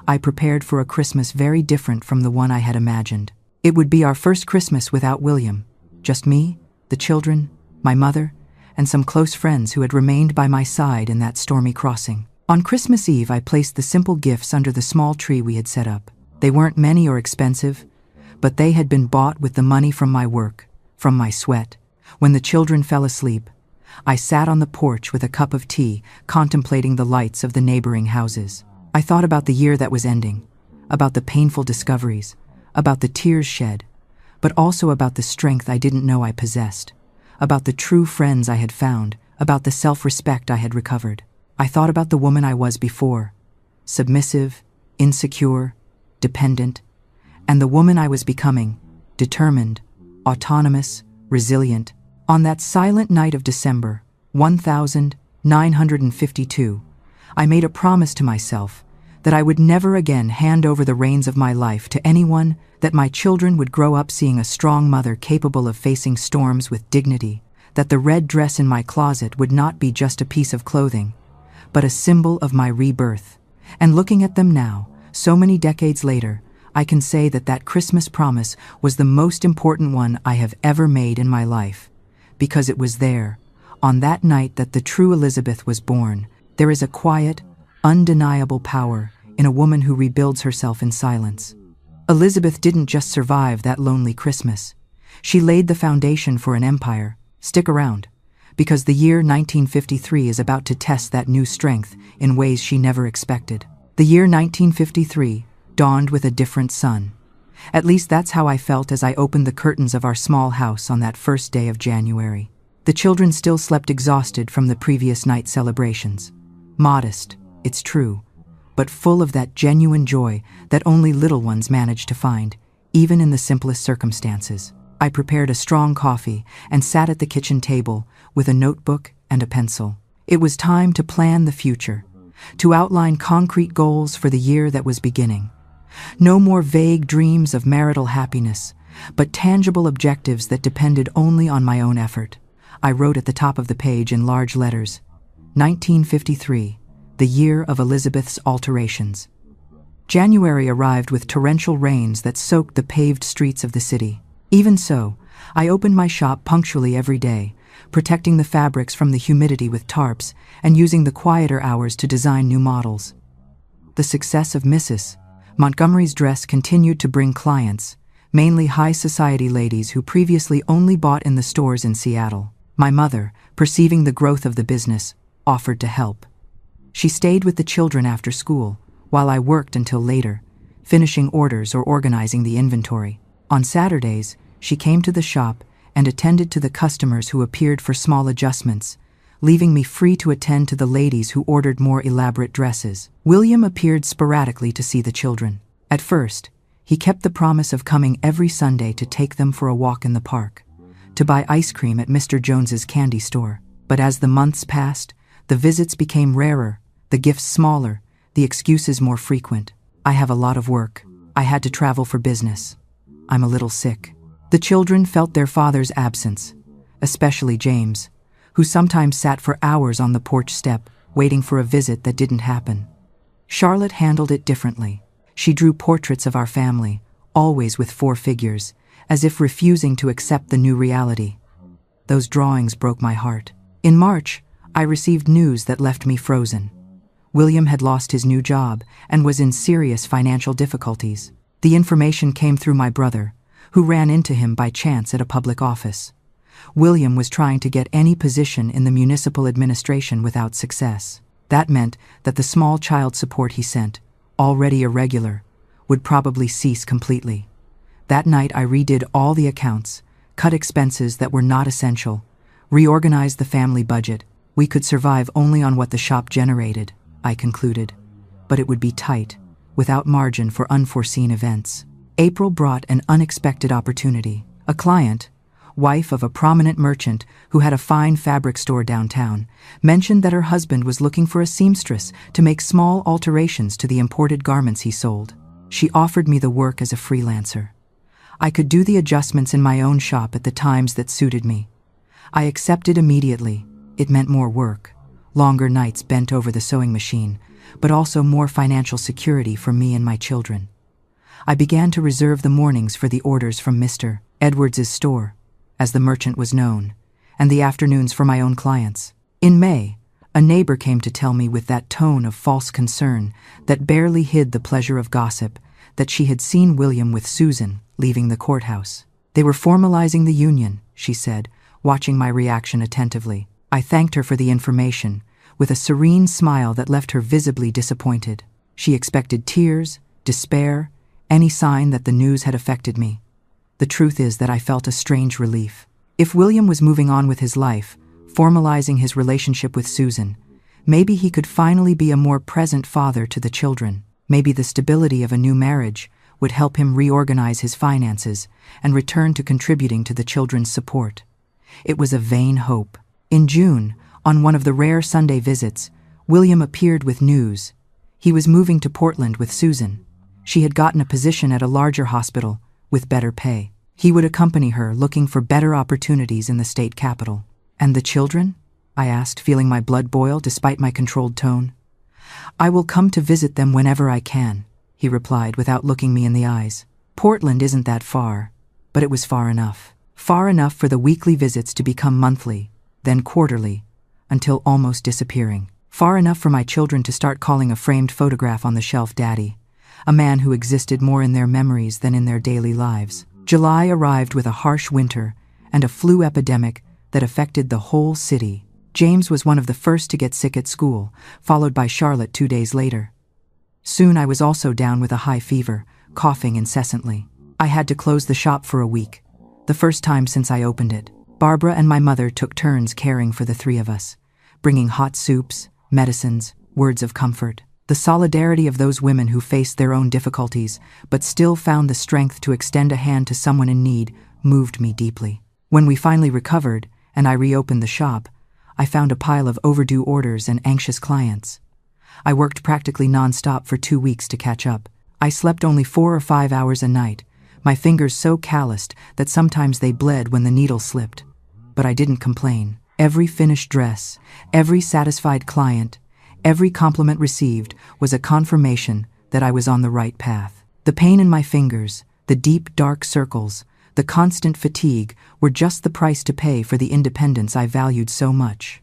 Speaker 1: I prepared for a Christmas very different from the one I had imagined. It would be our first Christmas without William, just me, the children, my mother, and some close friends who had remained by my side in that stormy crossing. On Christmas Eve, I placed the simple gifts under the small tree we had set up. They weren't many or expensive, but they had been bought with the money from my work, from my sweat. When the children fell asleep, I sat on the porch with a cup of tea, contemplating the lights of the neighboring houses. I thought about the year that was ending, about the painful discoveries, about the tears shed, but also about the strength I didn't know I possessed, about the true friends I had found, about the self-respect I had recovered. I thought about the woman I was before, submissive, insecure, dependent, and the woman I was becoming, determined, autonomous, resilient. On that silent night of December, 1952, I made a promise to myself that I would never again hand over the reins of my life to anyone, that my children would grow up seeing a strong mother capable of facing storms with dignity, that the red dress in my closet would not be just a piece of clothing, but a symbol of my rebirth. And looking at them now, so many decades later, I can say that that Christmas promise was the most important one I have ever made in my life, because it was there, on that night that the true Elizabeth was born. There is a quiet, undeniable power in a woman who rebuilds herself in silence. Elizabeth didn't just survive that lonely Christmas. She laid the foundation for an empire. Stick around, because the year 1953 is about to test that new strength in ways she never expected. The year 1953 dawned with a different sun. At least that's how I felt as I opened the curtains of our small house on that first day of January. The children still slept exhausted from the previous night's celebrations. Modest, it's true, but full of that genuine joy that only little ones manage to find, even in the simplest circumstances. I prepared a strong coffee and sat at the kitchen table with a notebook and a pencil. It was time to plan the future, to outline concrete goals for the year that was beginning. No more vague dreams of marital happiness, but tangible objectives that depended only on my own effort. I wrote at the top of the page in large letters, 1953, the year of Elizabeth's alterations. January arrived with torrential rains that soaked the paved streets of the city. Even so, I opened my shop punctually every day, protecting the fabrics from the humidity with tarps and using the quieter hours to design new models. The success of Mrs. Montgomery's dress continued to bring clients, mainly high society ladies who previously only bought in the stores in Seattle. My mother, perceiving the growth of the business, offered to help. She stayed with the children after school, while I worked until later, finishing orders or organizing the inventory. On Saturdays, she came to the shop and attended to the customers who appeared for small adjustments, leaving me free to attend to the ladies who ordered more elaborate dresses. William appeared sporadically to see the children. At first, he kept the promise of coming every Sunday to take them for a walk in the park, to buy ice cream at Mr. Jones's candy store. But as the months passed, the visits became rarer, the gifts smaller, the excuses more frequent. I have a lot of work. I had to travel for business. I'm a little sick. The children felt their father's absence, especially James, who sometimes sat for hours on the porch step, waiting for a visit that didn't happen. Charlotte handled it differently. She drew portraits of our family, always with 4 figures, as if refusing to accept the new reality. Those drawings broke my heart. In March, I received news that left me frozen. William had lost his new job and was in serious financial difficulties. The information came through my brother, who ran into him by chance at a public office. William was trying to get any position in the municipal administration without success. That meant that the small child support he sent, already irregular, would probably cease completely. That night I redid all the accounts, cut expenses that were not essential, reorganized the family budget. We could survive only on what the shop generated, I concluded, but it would be tight, without margin for unforeseen events. April brought an unexpected opportunity. A client, wife of a prominent merchant who had a fine fabric store downtown, mentioned that her husband was looking for a seamstress to make small alterations to the imported garments he sold. She offered me the work as a freelancer. I could do the adjustments in my own shop at the times that suited me. I accepted immediately. It meant more work, longer nights bent over the sewing machine, but also more financial security for me and my children. I began to reserve the mornings for the orders from Mr. Edwards's store, as the merchant was known, and the afternoons for my own clients. In May, a neighbor came to tell me with that tone of false concern that barely hid the pleasure of gossip that she had seen William with Susan leaving the courthouse. They were formalizing the union, she said, watching my reaction attentively. I thanked her for the information, with a serene smile that left her visibly disappointed. She expected tears, despair, any sign that the news had affected me. The truth is that I felt a strange relief. If William was moving on with his life, formalizing his relationship with Susan, maybe he could finally be a more present father to the children. Maybe the stability of a new marriage would help him reorganize his finances and return to contributing to the children's support. It was a vain hope. In June, on one of the rare Sunday visits, William appeared with news. He was moving to Portland with Susan. She had gotten a position at a larger hospital, with better pay. He would accompany her, looking for better opportunities in the state capital. And the children? I asked, feeling my blood boil despite my controlled tone. I will come to visit them whenever I can, he replied without looking me in the eyes. Portland isn't that far, but it was far enough. Far enough for the weekly visits to become monthly, then quarterly, until almost disappearing. Far enough for my children to start calling a framed photograph on the shelf Daddy, a man who existed more in their memories than in their daily lives. July arrived with a harsh winter and a flu epidemic that affected the whole city. James was one of the first to get sick at school, followed by Charlotte 2 days later. Soon I was also down with a high fever, coughing incessantly. I had to close the shop for a week, the first time since I opened it. Barbara and my mother took turns caring for the 3 of us, bringing hot soups, medicines, words of comfort. The solidarity of those women who faced their own difficulties but still found the strength to extend a hand to someone in need moved me deeply. When we finally recovered and I reopened the shop, I found a pile of overdue orders and anxious clients. I worked practically non-stop for 2 weeks to catch up. I slept only 4 or 5 hours a night, my fingers so calloused that sometimes they bled when the needle slipped. But I didn't complain. Every finished dress, every satisfied client, every compliment received was a confirmation that I was on the right path. The pain in my fingers, the deep, dark circles, the constant fatigue were just the price to pay for the independence I valued so much.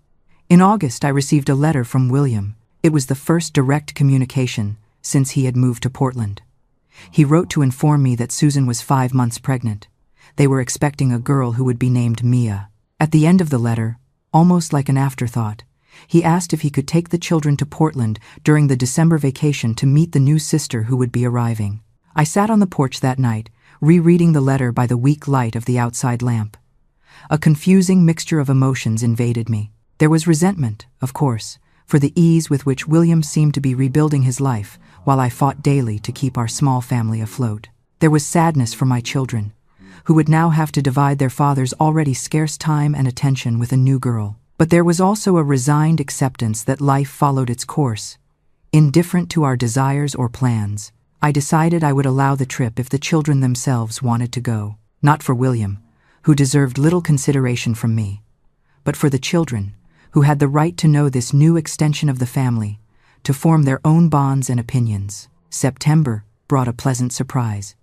Speaker 1: In August, I received a letter from William. It was the first direct communication since he had moved to Portland. He wrote to inform me that Susan was 5 months pregnant. They were expecting a girl who would be named Mia. At the end of the letter, almost like an afterthought, he asked if he could take the children to Portland during the December vacation to meet the new sister who would be arriving. I sat on the porch that night, rereading the letter by the weak light of the outside lamp. A confusing mixture of emotions invaded me. There was resentment, of course, for the ease with which William seemed to be rebuilding his life while I fought daily to keep our small family afloat. There was sadness for my children, who would now have to divide their father's already scarce time and attention with a new girl. But there was also a resigned acceptance that life followed its course. Indifferent to our desires or plans, I decided I would allow the trip if the children themselves wanted to go. Not for William, who deserved little consideration from me, but for the children, who had the right to know this new extension of the family, to form their own bonds and opinions. September brought a pleasant surprise.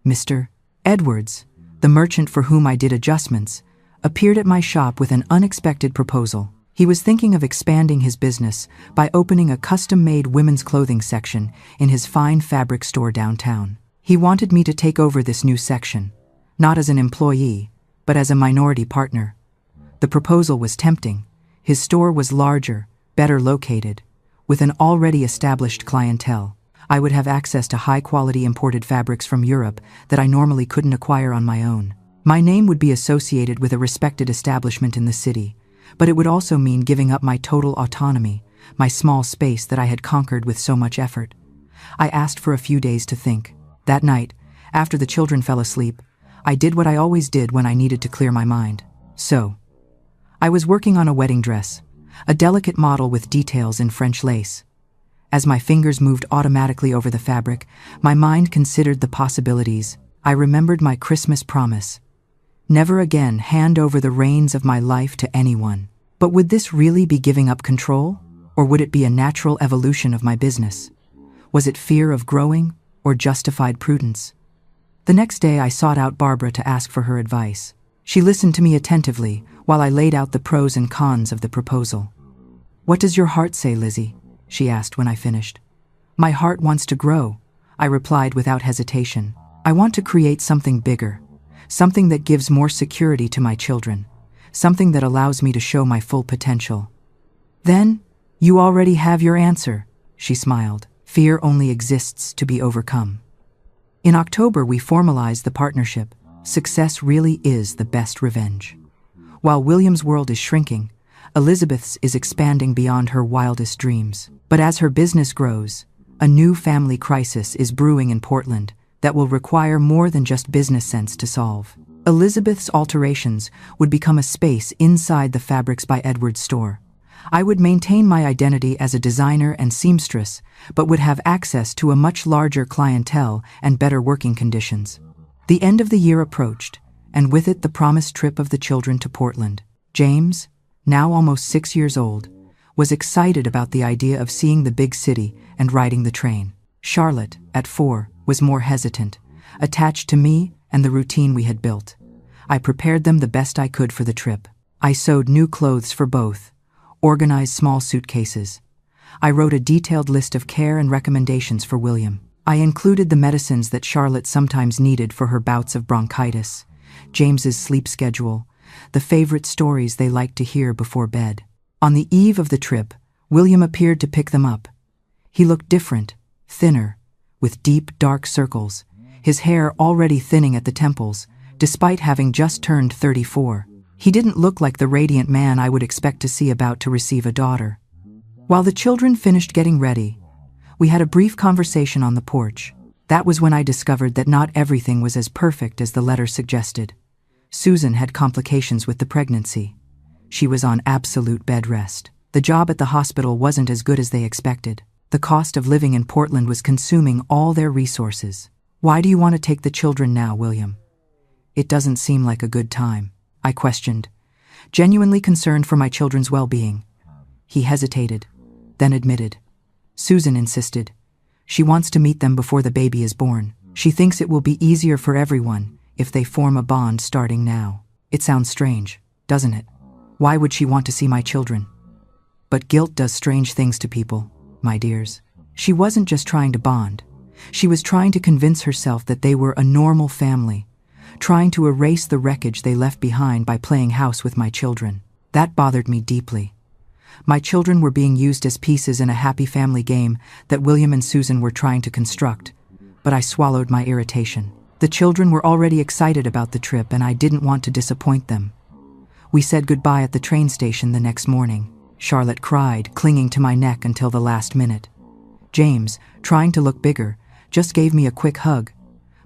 Speaker 1: Mr. Edwards, the merchant for whom I did adjustments, appeared at my shop with an unexpected proposal. He was thinking of expanding his business by opening a custom-made women's clothing section in his fine fabric store downtown. He wanted me to take over this new section, not as an employee, but as a minority partner. The proposal was tempting. His store was larger, better located, with an already established clientele. I would have access to high-quality imported fabrics from Europe that I normally couldn't acquire on my own. My name would be associated with a respected establishment in the city, but it would also mean giving up my total autonomy, my small space that I had conquered with so much effort. I asked for a few days to think. That night, after the children fell asleep, I did what I always did when I needed to clear my mind. So, I was working on a wedding dress, a delicate model with details in French lace. As my fingers moved automatically over the fabric, my mind considered the possibilities. I remembered my Christmas promise. Never again hand over the reins of my life to anyone. But would this really be giving up control? Or would it be a natural evolution of my business? Was it fear of growing or justified prudence? The next day I sought out Barbara to ask for her advice. She listened to me attentively while I laid out the pros and cons of the proposal. "What does your heart say, Lizzie?" she asked when I finished. "My heart wants to grow," I replied without hesitation. "I want to create something bigger, something that gives more security to my children, something that allows me to show my full potential." "Then, you already have your answer," she smiled. "Fear only exists to be overcome." In October, we formalized the partnership. Success really is the best revenge. While William's world is shrinking, Elizabeth's is expanding beyond her wildest dreams. But as her business grows, a new family crisis is brewing in Portland that will require more than just business sense to solve. Elizabeth's alterations would become a space inside the Fabrics by Edwards store. I would maintain my identity as a designer and seamstress, but would have access to a much larger clientele and better working conditions. The end of the year approached, and with it the promised trip of the children to Portland. James, now almost 6 years old, was excited about the idea of seeing the big city and riding the train. Charlotte, at 4, was more hesitant, attached to me and the routine we had built. I prepared them the best I could for the trip. I sewed new clothes for both, organized small suitcases. I wrote a detailed list of care and recommendations for William. I included the medicines that Charlotte sometimes needed for her bouts of bronchitis, James's sleep schedule, the favorite stories they liked to hear before bed. On the eve of the trip, William appeared to pick them up. He looked different, thinner, with deep, dark circles, his hair already thinning at the temples, despite having just turned 34. He didn't look like the radiant man I would expect to see about to receive a daughter. While the children finished getting ready, we had a brief conversation on the porch. That was when I discovered that not everything was as perfect as the letter suggested. Susan had complications with the pregnancy. She was on absolute bed rest. The job at the hospital wasn't as good as they expected. The cost of living in Portland was consuming all their resources. "Why do you want to take the children now, William? It doesn't seem like a good time," I questioned, genuinely concerned for my children's well-being. He hesitated, then admitted. "Susan insisted. She wants to meet them before the baby is born. She thinks it will be easier for everyone if they form a bond starting now." It sounds strange, doesn't it? Why would she want to see my children? But guilt does strange things to people, my dears. She wasn't just trying to bond. She was trying to convince herself that they were a normal family, trying to erase the wreckage they left behind by playing house with my children. That bothered me deeply. My children were being used as pieces in a happy family game that William and Susan were trying to construct, but I swallowed my irritation. The children were already excited about the trip and I didn't want to disappoint them. We said goodbye at the train station the next morning. Charlotte cried, clinging to my neck until the last minute. James, trying to look bigger, just gave me a quick hug,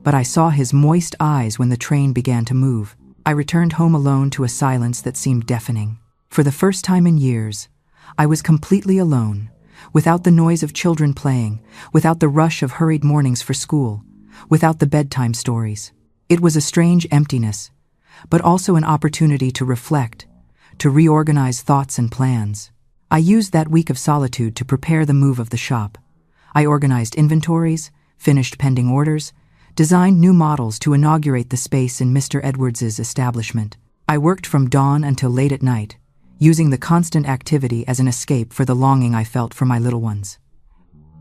Speaker 1: but I saw his moist eyes when the train began to move. I returned home alone to a silence that seemed deafening. For the first time in years, I was completely alone, without the noise of children playing, without the rush of hurried mornings for school, without the bedtime stories. It was a strange emptiness, but also an opportunity to reflect, to reorganize thoughts and plans. I used that week of solitude to prepare the move of the shop. I organized inventories, finished pending orders, designed new models to inaugurate the space in Mr. Edwards's establishment. I worked from dawn until late at night, using the constant activity as an escape for the longing I felt for my little ones.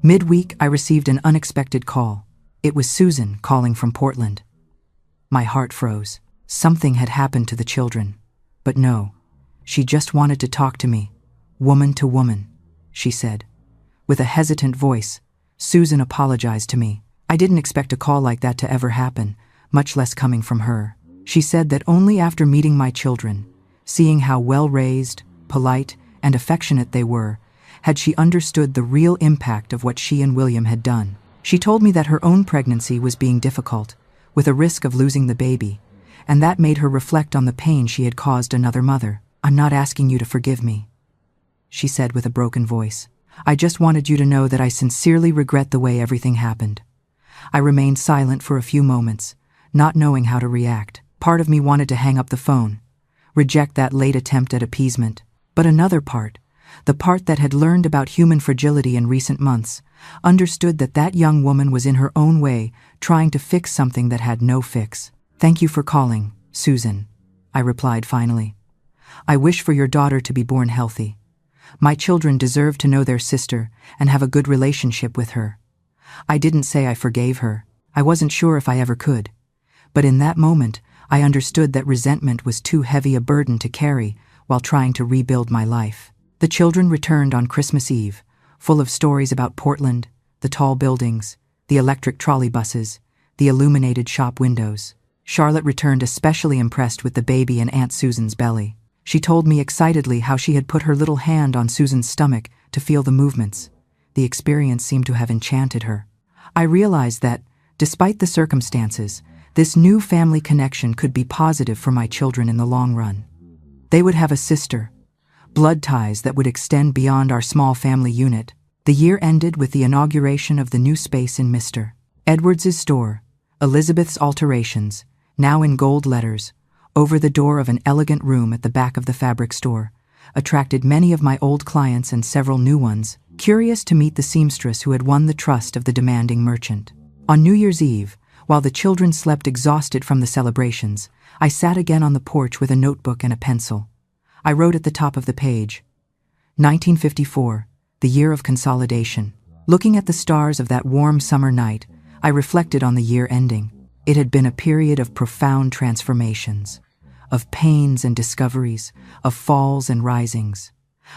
Speaker 1: Midweek, I received an unexpected call. It was Susan calling from Portland. My heart froze. Something had happened to the children. But no, she just wanted to talk to me, woman to woman, she said. With a hesitant voice, Susan apologized to me. I didn't expect a call like that to ever happen, much less coming from her. She said that only after meeting my children, seeing how well-raised, polite, and affectionate they were, had she understood the real impact of what she and William had done. She told me that her own pregnancy was being difficult, with a risk of losing the baby, and that made her reflect on the pain she had caused another mother. "I'm not asking you to forgive me," she said with a broken voice. "I just wanted you to know that I sincerely regret the way everything happened." I remained silent for a few moments, not knowing how to react. Part of me wanted to hang up the phone, reject that late attempt at appeasement. But another part, the part that had learned about human fragility in recent months, understood that that young woman was in her own way trying to fix something that had no fix. "Thank you for calling, Susan," I replied finally. "I wish for your daughter to be born healthy. My children deserve to know their sister and have a good relationship with her. I didn't say I forgave her. I wasn't sure if I ever could. But in that moment, I understood that resentment was too heavy a burden to carry while trying to rebuild my life." The children returned on Christmas Eve, full of stories about Portland, the tall buildings, the electric trolley buses, the illuminated shop windows. Charlotte returned especially impressed with the baby in Aunt Susan's belly. She told me excitedly how she had put her little hand on Susan's stomach to feel the movements. The experience seemed to have enchanted her. I realized that, despite the circumstances, this new family connection could be positive for my children in the long run. They would have a sister, blood ties that would extend beyond our small family unit. The year ended with the inauguration of the new space in Mr. Edwards's store, Elizabeth's Alterations, now in gold letters, over the door of an elegant room at the back of the fabric store, attracted many of my old clients and several new ones, curious to meet the seamstress who had won the trust of the demanding merchant. On New Year's Eve, while the children slept exhausted from the celebrations, I sat again on the porch with a notebook and a pencil. I wrote at the top of the page, 1954, the year of consolidation. Looking at the stars of that warm summer night, I reflected on the year ending. It had been a period of profound transformations, of pains and discoveries, of falls and risings.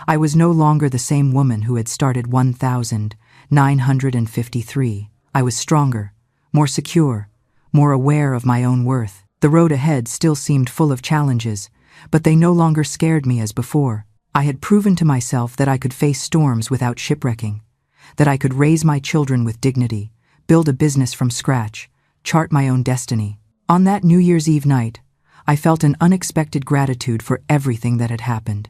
Speaker 1: I was no longer the same woman who had started 1953. I was stronger, more secure, more aware of my own worth. The road ahead still seemed full of challenges, but they no longer scared me as before. I had proven to myself that I could face storms without shipwrecking, that I could raise my children with dignity, build a business from scratch, chart my own destiny. On that New Year's Eve night, I felt an unexpected gratitude for everything that had happened,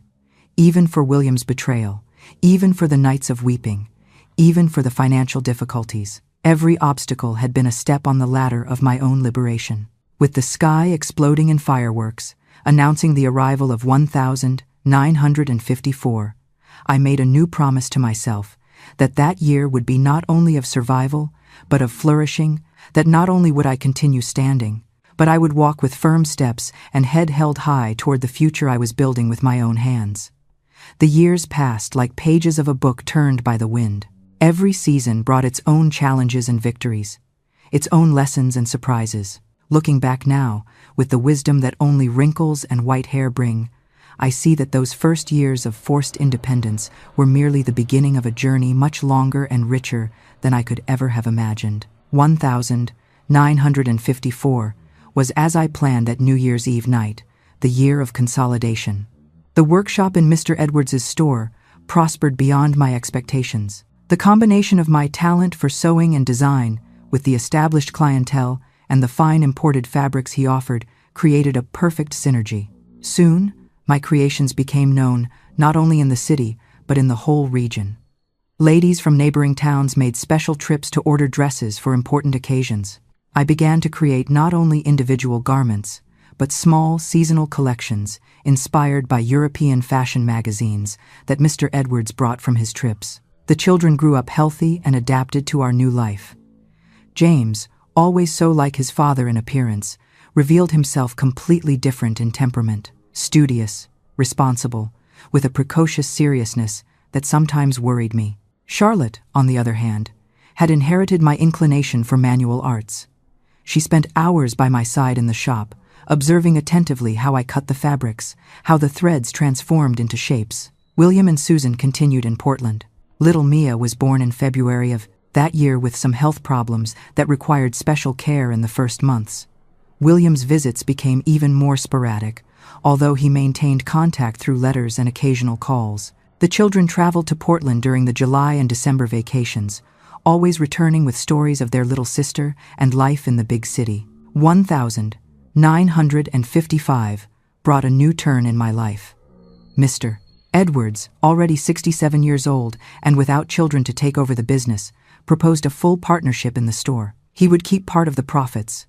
Speaker 1: even for William's betrayal, even for the nights of weeping, even for the financial difficulties. Every obstacle had been a step on the ladder of my own liberation. With the sky exploding in fireworks, announcing the arrival of 1954, I made a new promise to myself that that year would be not only of survival, but of flourishing, that not only would I continue standing, but I would walk with firm steps and head held high toward the future I was building with my own hands. The years passed like pages of a book turned by the wind. Every season brought its own challenges and victories, its own lessons and surprises. Looking back now, with the wisdom that only wrinkles and white hair bring, I see that those first years of forced independence were merely the beginning of a journey much longer and richer than I could ever have imagined. 1954 was as I planned that New Year's Eve night, the year of consolidation. The workshop in Mr. Edwards's store prospered beyond my expectations. The combination of my talent for sewing and design with the established clientele and the fine imported fabrics he offered created a perfect synergy. Soon, my creations became known not only in the city, but in the whole region. Ladies from neighboring towns made special trips to order dresses for important occasions. I began to create not only individual garments, but small seasonal collections inspired by European fashion magazines that Mr. Edwards brought from his trips. The children grew up healthy and adapted to our new life. James, always so like his father in appearance, revealed himself completely different in temperament, studious, responsible, with a precocious seriousness that sometimes worried me. Charlotte, on the other hand, had inherited my inclination for manual arts. She spent hours by my side in the shop, observing attentively how I cut the fabrics, how the threads transformed into shapes. William and Susan continued in Portland. Little Mia was born in February of that year with some health problems that required special care in the first months. William's visits became even more sporadic, although he maintained contact through letters and occasional calls. The children traveled to Portland during the July and December vacations, always returning with stories of their little sister and life in the big city. 1955 brought a new turn in my life. Mr. Edwards, already 67 years old and without children to take over the business, proposed a full partnership in the store. He would keep part of the profits,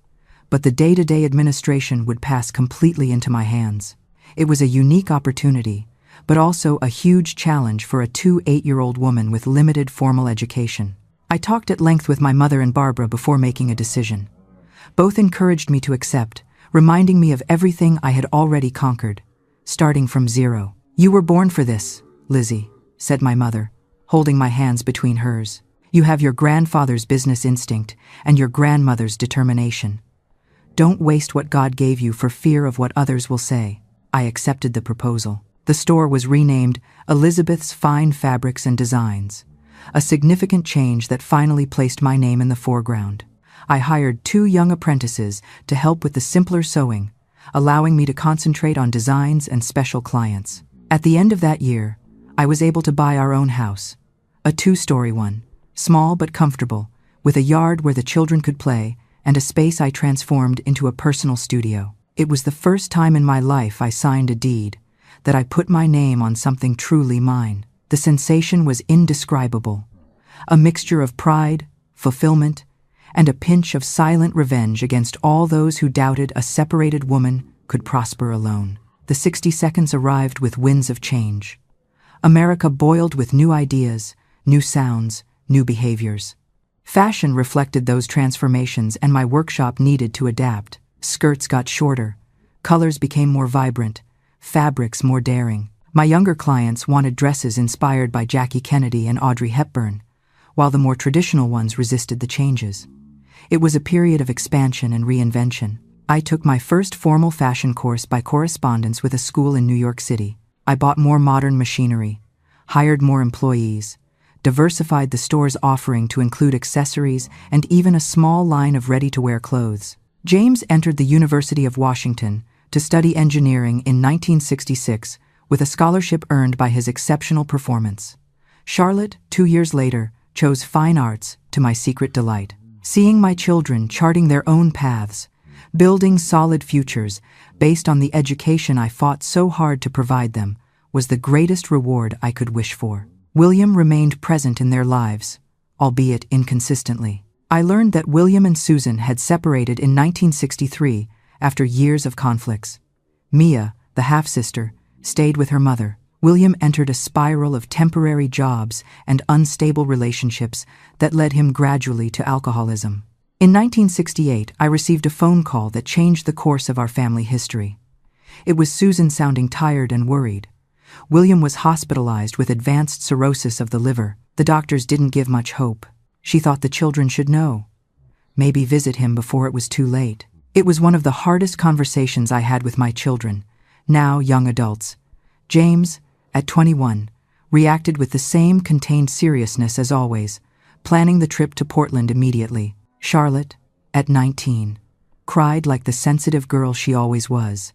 Speaker 1: but the day-to-day administration would pass completely into my hands. It was a unique opportunity, but also a huge challenge for a 8-year-old woman with limited formal education. I talked at length with my mother and Barbara before making a decision. Both encouraged me to accept, reminding me of everything I had already conquered, starting from zero. "You were born for this, Lizzie," said my mother, holding my hands between hers. "You have your grandfather's business instinct and your grandmother's determination. Don't waste what God gave you for fear of what others will say." I accepted the proposal. The store was renamed Elizabeth's Fine Fabrics and Designs, a significant change that finally placed my name in the foreground. I hired 2 young apprentices to help with the simpler sewing, allowing me to concentrate on designs and special clients. At the end of that year, I was able to buy our own house, a 2-story one, small but comfortable, with a yard where the children could play and a space I transformed into a personal studio. It was the first time in my life I signed a deed, that I put my name on something truly mine. The sensation was indescribable, a mixture of pride, fulfillment, and a pinch of silent revenge against all those who doubted a separated woman could prosper alone. The 60 seconds arrived with winds of change. America boiled with new ideas, new sounds, new behaviors. Fashion reflected those transformations, and my workshop needed to adapt. Skirts got shorter, colors became more vibrant, fabrics more daring. My younger clients wanted dresses inspired by Jackie Kennedy and Audrey Hepburn, while the more traditional ones resisted the changes. It was a period of expansion and reinvention. I took my first formal fashion course by correspondence with a school in New York City. I bought more modern machinery, hired more employees, diversified the store's offering to include accessories and even a small line of ready-to-wear clothes. James entered the University of Washington to study engineering in 1966 with a scholarship earned by his exceptional performance. Charlotte, 2 years later, chose fine arts, to my secret delight. Seeing my children charting their own paths, building solid futures based on the education I fought so hard to provide them, was the greatest reward I could wish for. William remained present in their lives, albeit inconsistently. I learned that William and Susan had separated in 1963 after years of conflicts. Mia, the half-sister, stayed with her mother. William entered a spiral of temporary jobs and unstable relationships that led him gradually to alcoholism. In 1968, I received a phone call that changed the course of our family history. It was Susan sounding tired and worried. William was hospitalized with advanced cirrhosis of the liver. The doctors didn't give much hope. She thought the children should know. Maybe visit him before it was too late. It was one of the hardest conversations I had with my children, now young adults. James, at 21, reacted with the same contained seriousness as always, planning the trip to Portland immediately. Charlotte, at 19, cried like the sensitive girl she always was,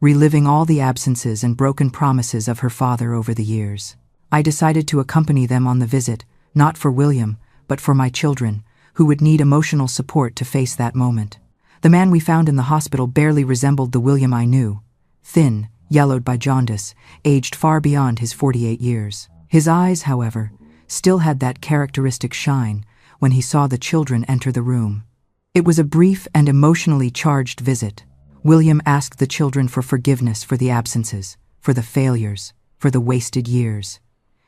Speaker 1: reliving all the absences and broken promises of her father over the years. I decided to accompany them on the visit, not for William, but for my children, who would need emotional support to face that moment. The man we found in the hospital barely resembled the William I knew. Thin, yellowed by jaundice, aged far beyond his 48 years. His eyes, however, still had that characteristic shine when he saw the children enter the room. It was a brief and emotionally charged visit. William asked the children for forgiveness for the absences, for the failures, for the wasted years.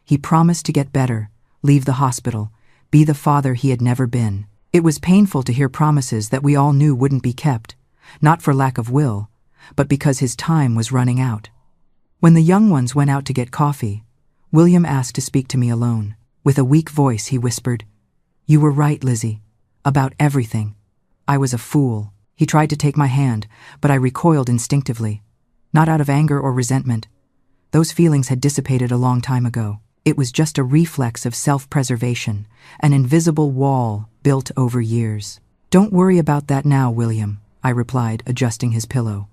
Speaker 1: He promised to get better, leave the hospital, be the father he had never been. It was painful to hear promises that we all knew wouldn't be kept, not for lack of will, but because his time was running out. When the young ones went out to get coffee, William asked to speak to me alone. With a weak voice, he whispered, "You were right, Lizzie, about everything. I was a fool." He tried to take my hand, but I recoiled instinctively, not out of anger or resentment. Those feelings had dissipated a long time ago. It was just a reflex of self-preservation, an invisible wall built over years. "Don't worry about that now, William," I replied, adjusting his pillow.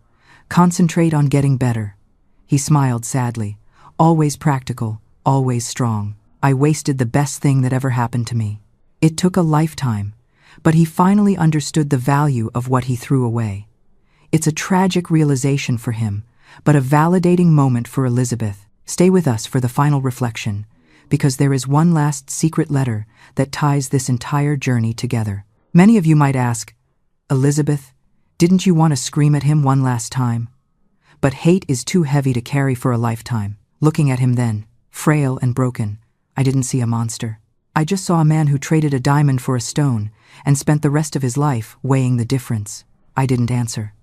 Speaker 1: "Concentrate on getting better." He smiled sadly. Always practical, always strong. I wasted the best thing that ever happened to me. It took a lifetime, but he finally understood the value of what he threw away. It's a tragic realization for him, but a validating moment for Elizabeth. Stay with us for the final reflection, because there is one last secret letter that ties this entire journey together. Many of you might ask, "Elizabeth, didn't you want to scream at him one last time?" But hate is too heavy to carry for a lifetime. Looking at him then, frail and broken, I didn't see a monster. I just saw a man who traded a diamond for a stone and spent the rest of his life weighing the difference. I didn't answer.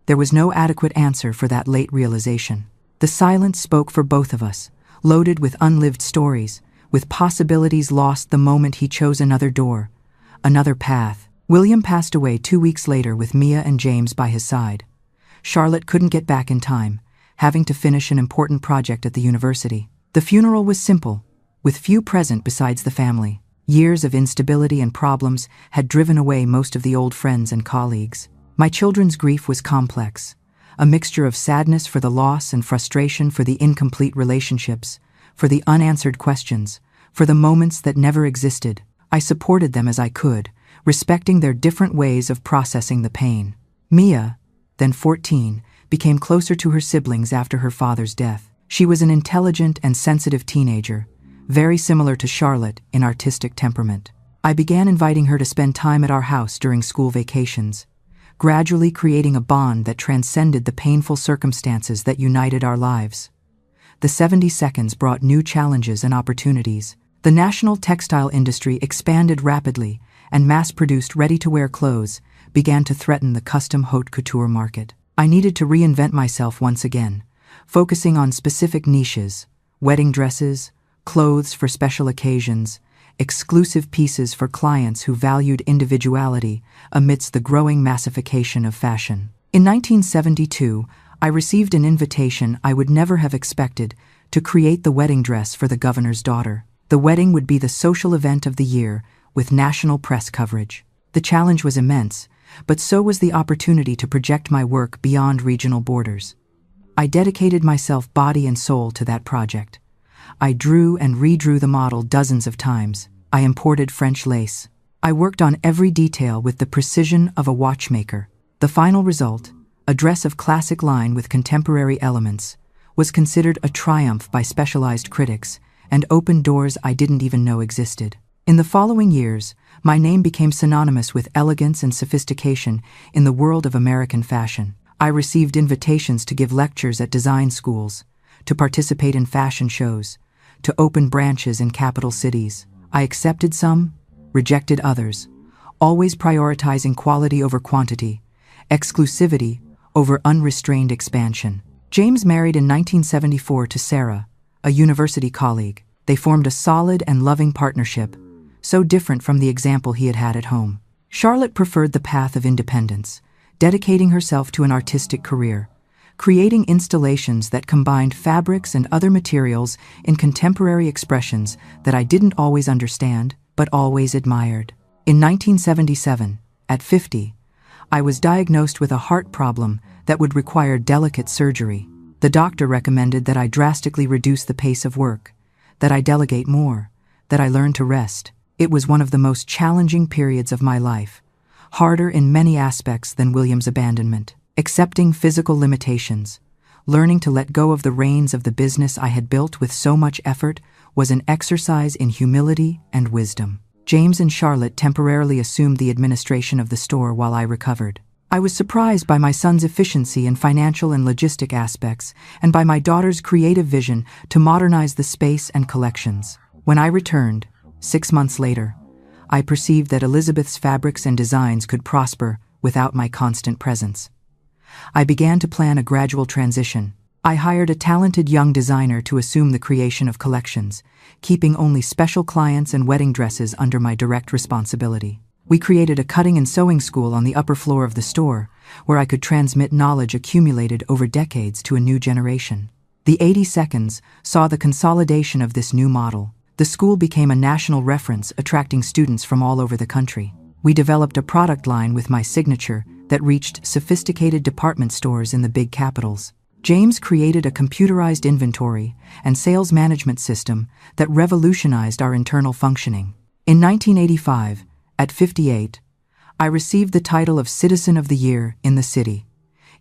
Speaker 1: There was no adequate answer for that late realization. The silence spoke for both of us, loaded with unlived stories, with possibilities lost the moment he chose another door, another path. William passed away 2 weeks later with Mia and James by his side. Charlotte couldn't get back in time, having to finish an important project at the university. The funeral was simple, with few present besides the family. Years of instability and problems had driven away most of the old friends and colleagues. My children's grief was complex, a mixture of sadness for the loss and frustration for the incomplete relationships, for the unanswered questions, for the moments that never existed. I supported them as I could, respecting their different ways of processing the pain. Mia, then 14, became closer to her siblings after her father's death. She was an intelligent and sensitive teenager, very similar to Charlotte in artistic temperament. I began inviting her to spend time at our house during school vacations, gradually creating a bond that transcended the painful circumstances that united our lives. The 70 seconds brought new challenges and opportunities. The national textile industry expanded rapidly, and mass-produced ready-to-wear clothes began to threaten the custom haute couture market. I needed to reinvent myself once again, focusing on specific niches: wedding dresses, clothes for special occasions, exclusive pieces for clients who valued individuality amidst the growing massification of fashion. In 1972, I received an invitation I would never have expected to create the wedding dress for the governor's daughter. The wedding would be the social event of the year, with national press coverage. The challenge was immense, but so was the opportunity to project my work beyond regional borders. I dedicated myself body and soul to that project. I drew and redrew the model dozens of times. I imported French lace. I worked on every detail with the precision of a watchmaker. The final result, a dress of classic line with contemporary elements, was considered a triumph by specialized critics and opened doors I didn't even know existed. In the following years, my name became synonymous with elegance and sophistication in the world of American fashion. I received invitations to give lectures at design schools, to participate in fashion shows, to open branches in capital cities. I accepted some, rejected others, always prioritizing quality over quantity, exclusivity over unrestrained expansion. James married in 1974 to Sarah, a university colleague. They formed a solid and loving partnership, so different from the example he had had at home. Charlotte preferred the path of independence, dedicating herself to an artistic career, creating installations that combined fabrics and other materials in contemporary expressions that I didn't always understand, but always admired. In 1977, at 50, I was diagnosed with a heart problem that would require delicate surgery. The doctor recommended that I drastically reduce the pace of work, that I delegate more, that I learn to rest. It was one of the most challenging periods of my life, harder in many aspects than William's abandonment. Accepting physical limitations, learning to let go of the reins of the business I had built with so much effort was an exercise in humility and wisdom. James and Charlotte temporarily assumed the administration of the store while I recovered. I was surprised by my son's efficiency in financial and logistic aspects, and by my daughter's creative vision to modernize the space and collections. When I returned, 6 months later, I perceived that Elizabeth's fabrics and designs could prosper without my constant presence. I began to plan a gradual transition. I hired a talented young designer to assume the creation of collections, keeping only special clients and wedding dresses under my direct responsibility. We created a cutting and sewing school on the upper floor of the store, where I could transmit knowledge accumulated over decades to a new generation. The 80 seconds saw the consolidation of this new model. The school became a national reference, attracting students from all over the country. We developed a product line with my signature that reached sophisticated department stores in the big capitals. James created a computerized inventory and sales management system that revolutionized our internal functioning. In 1985, at 58, I received the title of Citizen of the Year in the city,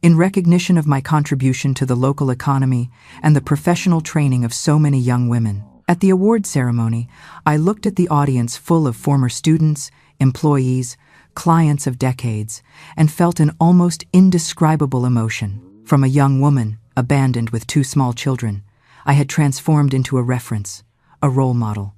Speaker 1: in recognition of my contribution to the local economy and the professional training of so many young women. At the award ceremony, I looked at the audience full of former students, employees, clients of decades, and felt an almost indescribable emotion. From a young woman, abandoned with 2 small children, I had transformed into a reference, a role model.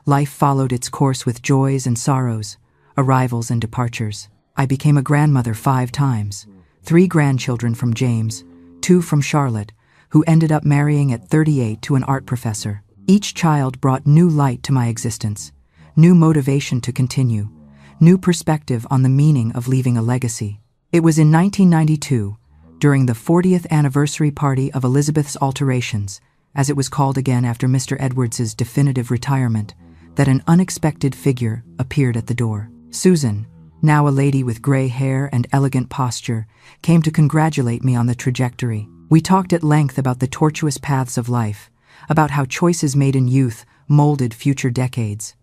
Speaker 1: Life followed its course with joys and sorrows, arrivals and departures. I became a grandmother 5 times, 3 grandchildren from James, 2 from Charlotte, who ended up marrying at 38 to an art professor. Each child brought new light to my existence, new motivation to continue, new perspective on the meaning of leaving a legacy. It was in 1992, during the 40th anniversary party of Elizabeth's alterations, as it was called again after Mr. Edwards's definitive retirement, that an unexpected figure appeared at the door. Susan, now a lady with gray hair and elegant posture, came to congratulate me on the trajectory. We talked at length about the tortuous paths of life, about how choices made in youth molded future decades,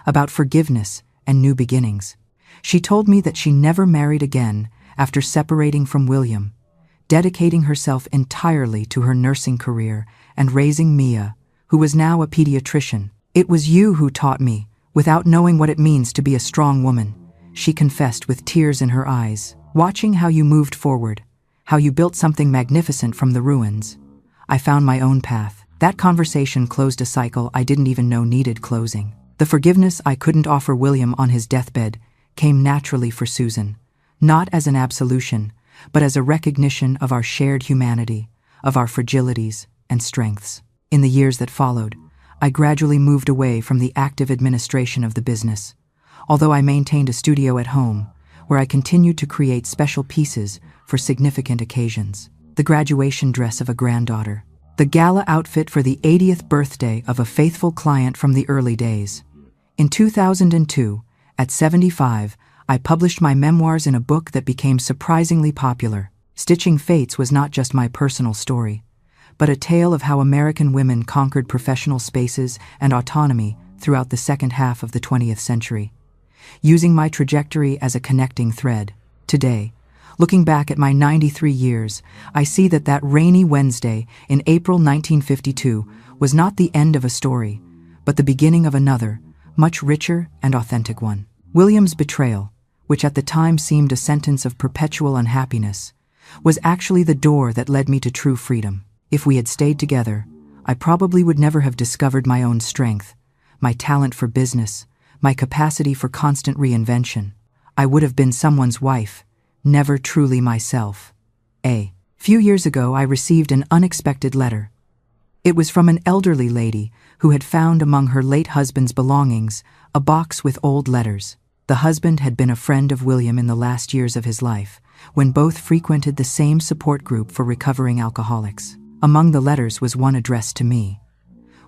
Speaker 1: about forgiveness and new beginnings. She told me that she never married again after separating from William, dedicating herself entirely to her nursing career and raising Mia, who was now a pediatrician. "It was you who taught me, without knowing what it means to be a strong woman," she confessed with tears in her eyes. "Watching how you moved forward, how you built something magnificent from the ruins, I found my own path." That conversation closed a cycle I didn't even know needed closing. The forgiveness I couldn't offer William on his deathbed came naturally for Susan, not as an absolution, but as a recognition of our shared humanity, of our fragilities and strengths. In the years that followed, I gradually moved away from the active administration of the business, although I maintained a studio at home, where I continued to create special pieces for significant occasions. The graduation dress of a granddaughter, the gala outfit for the 80th birthday of a faithful client from the early days. In 2002, at 75, I published my memoirs in a book that became surprisingly popular. Stitching Fates was not just my personal story, but a tale of how American women conquered professional spaces and autonomy throughout the second half of the 20th century. Using my trajectory as a connecting thread, today, looking back at my 93 years, I see that rainy Wednesday in April 1952 was not the end of a story, but the beginning of another, much richer and authentic one. William's betrayal, which at the time seemed a sentence of perpetual unhappiness, was actually the door that led me to true freedom. If we had stayed together, I probably would never have discovered my own strength, my talent for business, my capacity for constant reinvention. I would have been someone's wife, never truly myself. A few years ago, I received an unexpected letter. It was from an elderly lady who had found among her late husband's belongings a box with old letters. The husband had been a friend of William in the last years of his life, when both frequented the same support group for recovering alcoholics. Among the letters was one addressed to me.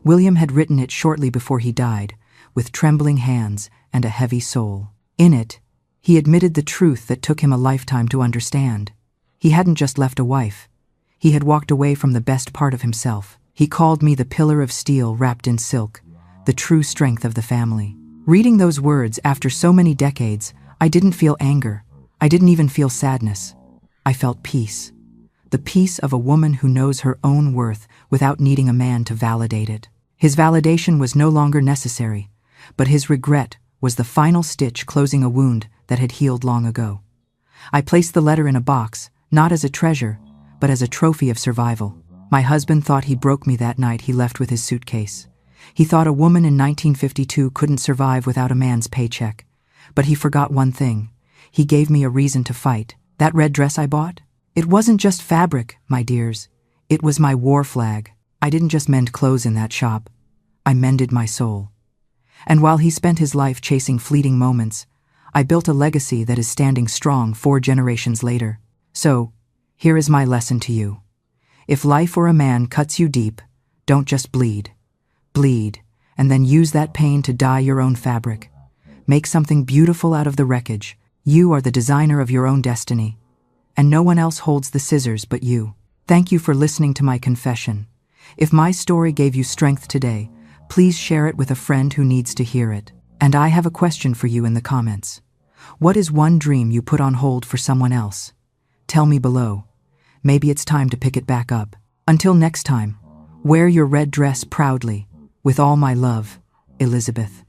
Speaker 1: William had written it shortly before he died, with trembling hands and a heavy soul. In it, He admitted the truth that took him a lifetime to understand. He hadn't just left a wife. He had walked away from the best part of himself. He called me the pillar of steel wrapped in silk, the true strength of the family. Reading those words after so many decades, I didn't feel anger. I didn't even feel sadness. I felt peace. The peace of a woman who knows her own worth without needing a man to validate it. His validation was no longer necessary, but his regret was the final stitch closing a wound that had healed long ago. I placed the letter in a box, not as a treasure, but as a trophy of survival. My husband thought he broke me that night he left with his suitcase. He thought a woman in 1952 couldn't survive without a man's paycheck. But he forgot one thing. He gave me a reason to fight. That red dress I bought? It wasn't just fabric, my dears. It was my war flag. I didn't just mend clothes in that shop. I mended my soul. And while he spent his life chasing fleeting moments, I built a legacy that is standing strong 4 generations later. So, here is my lesson to you. If life or a man cuts you deep, don't just bleed. Bleed, and then use that pain to dye your own fabric. Make something beautiful out of the wreckage. You are the designer of your own destiny, and no one else holds the scissors but you. Thank you for listening to my confession. If my story gave you strength today, please share it with a friend who needs to hear it. And I have a question for you in the comments. What is one dream you put on hold for someone else? Tell me below. Maybe it's time to pick it back up. Until next time, wear your red dress proudly. With all my love, Elizabeth.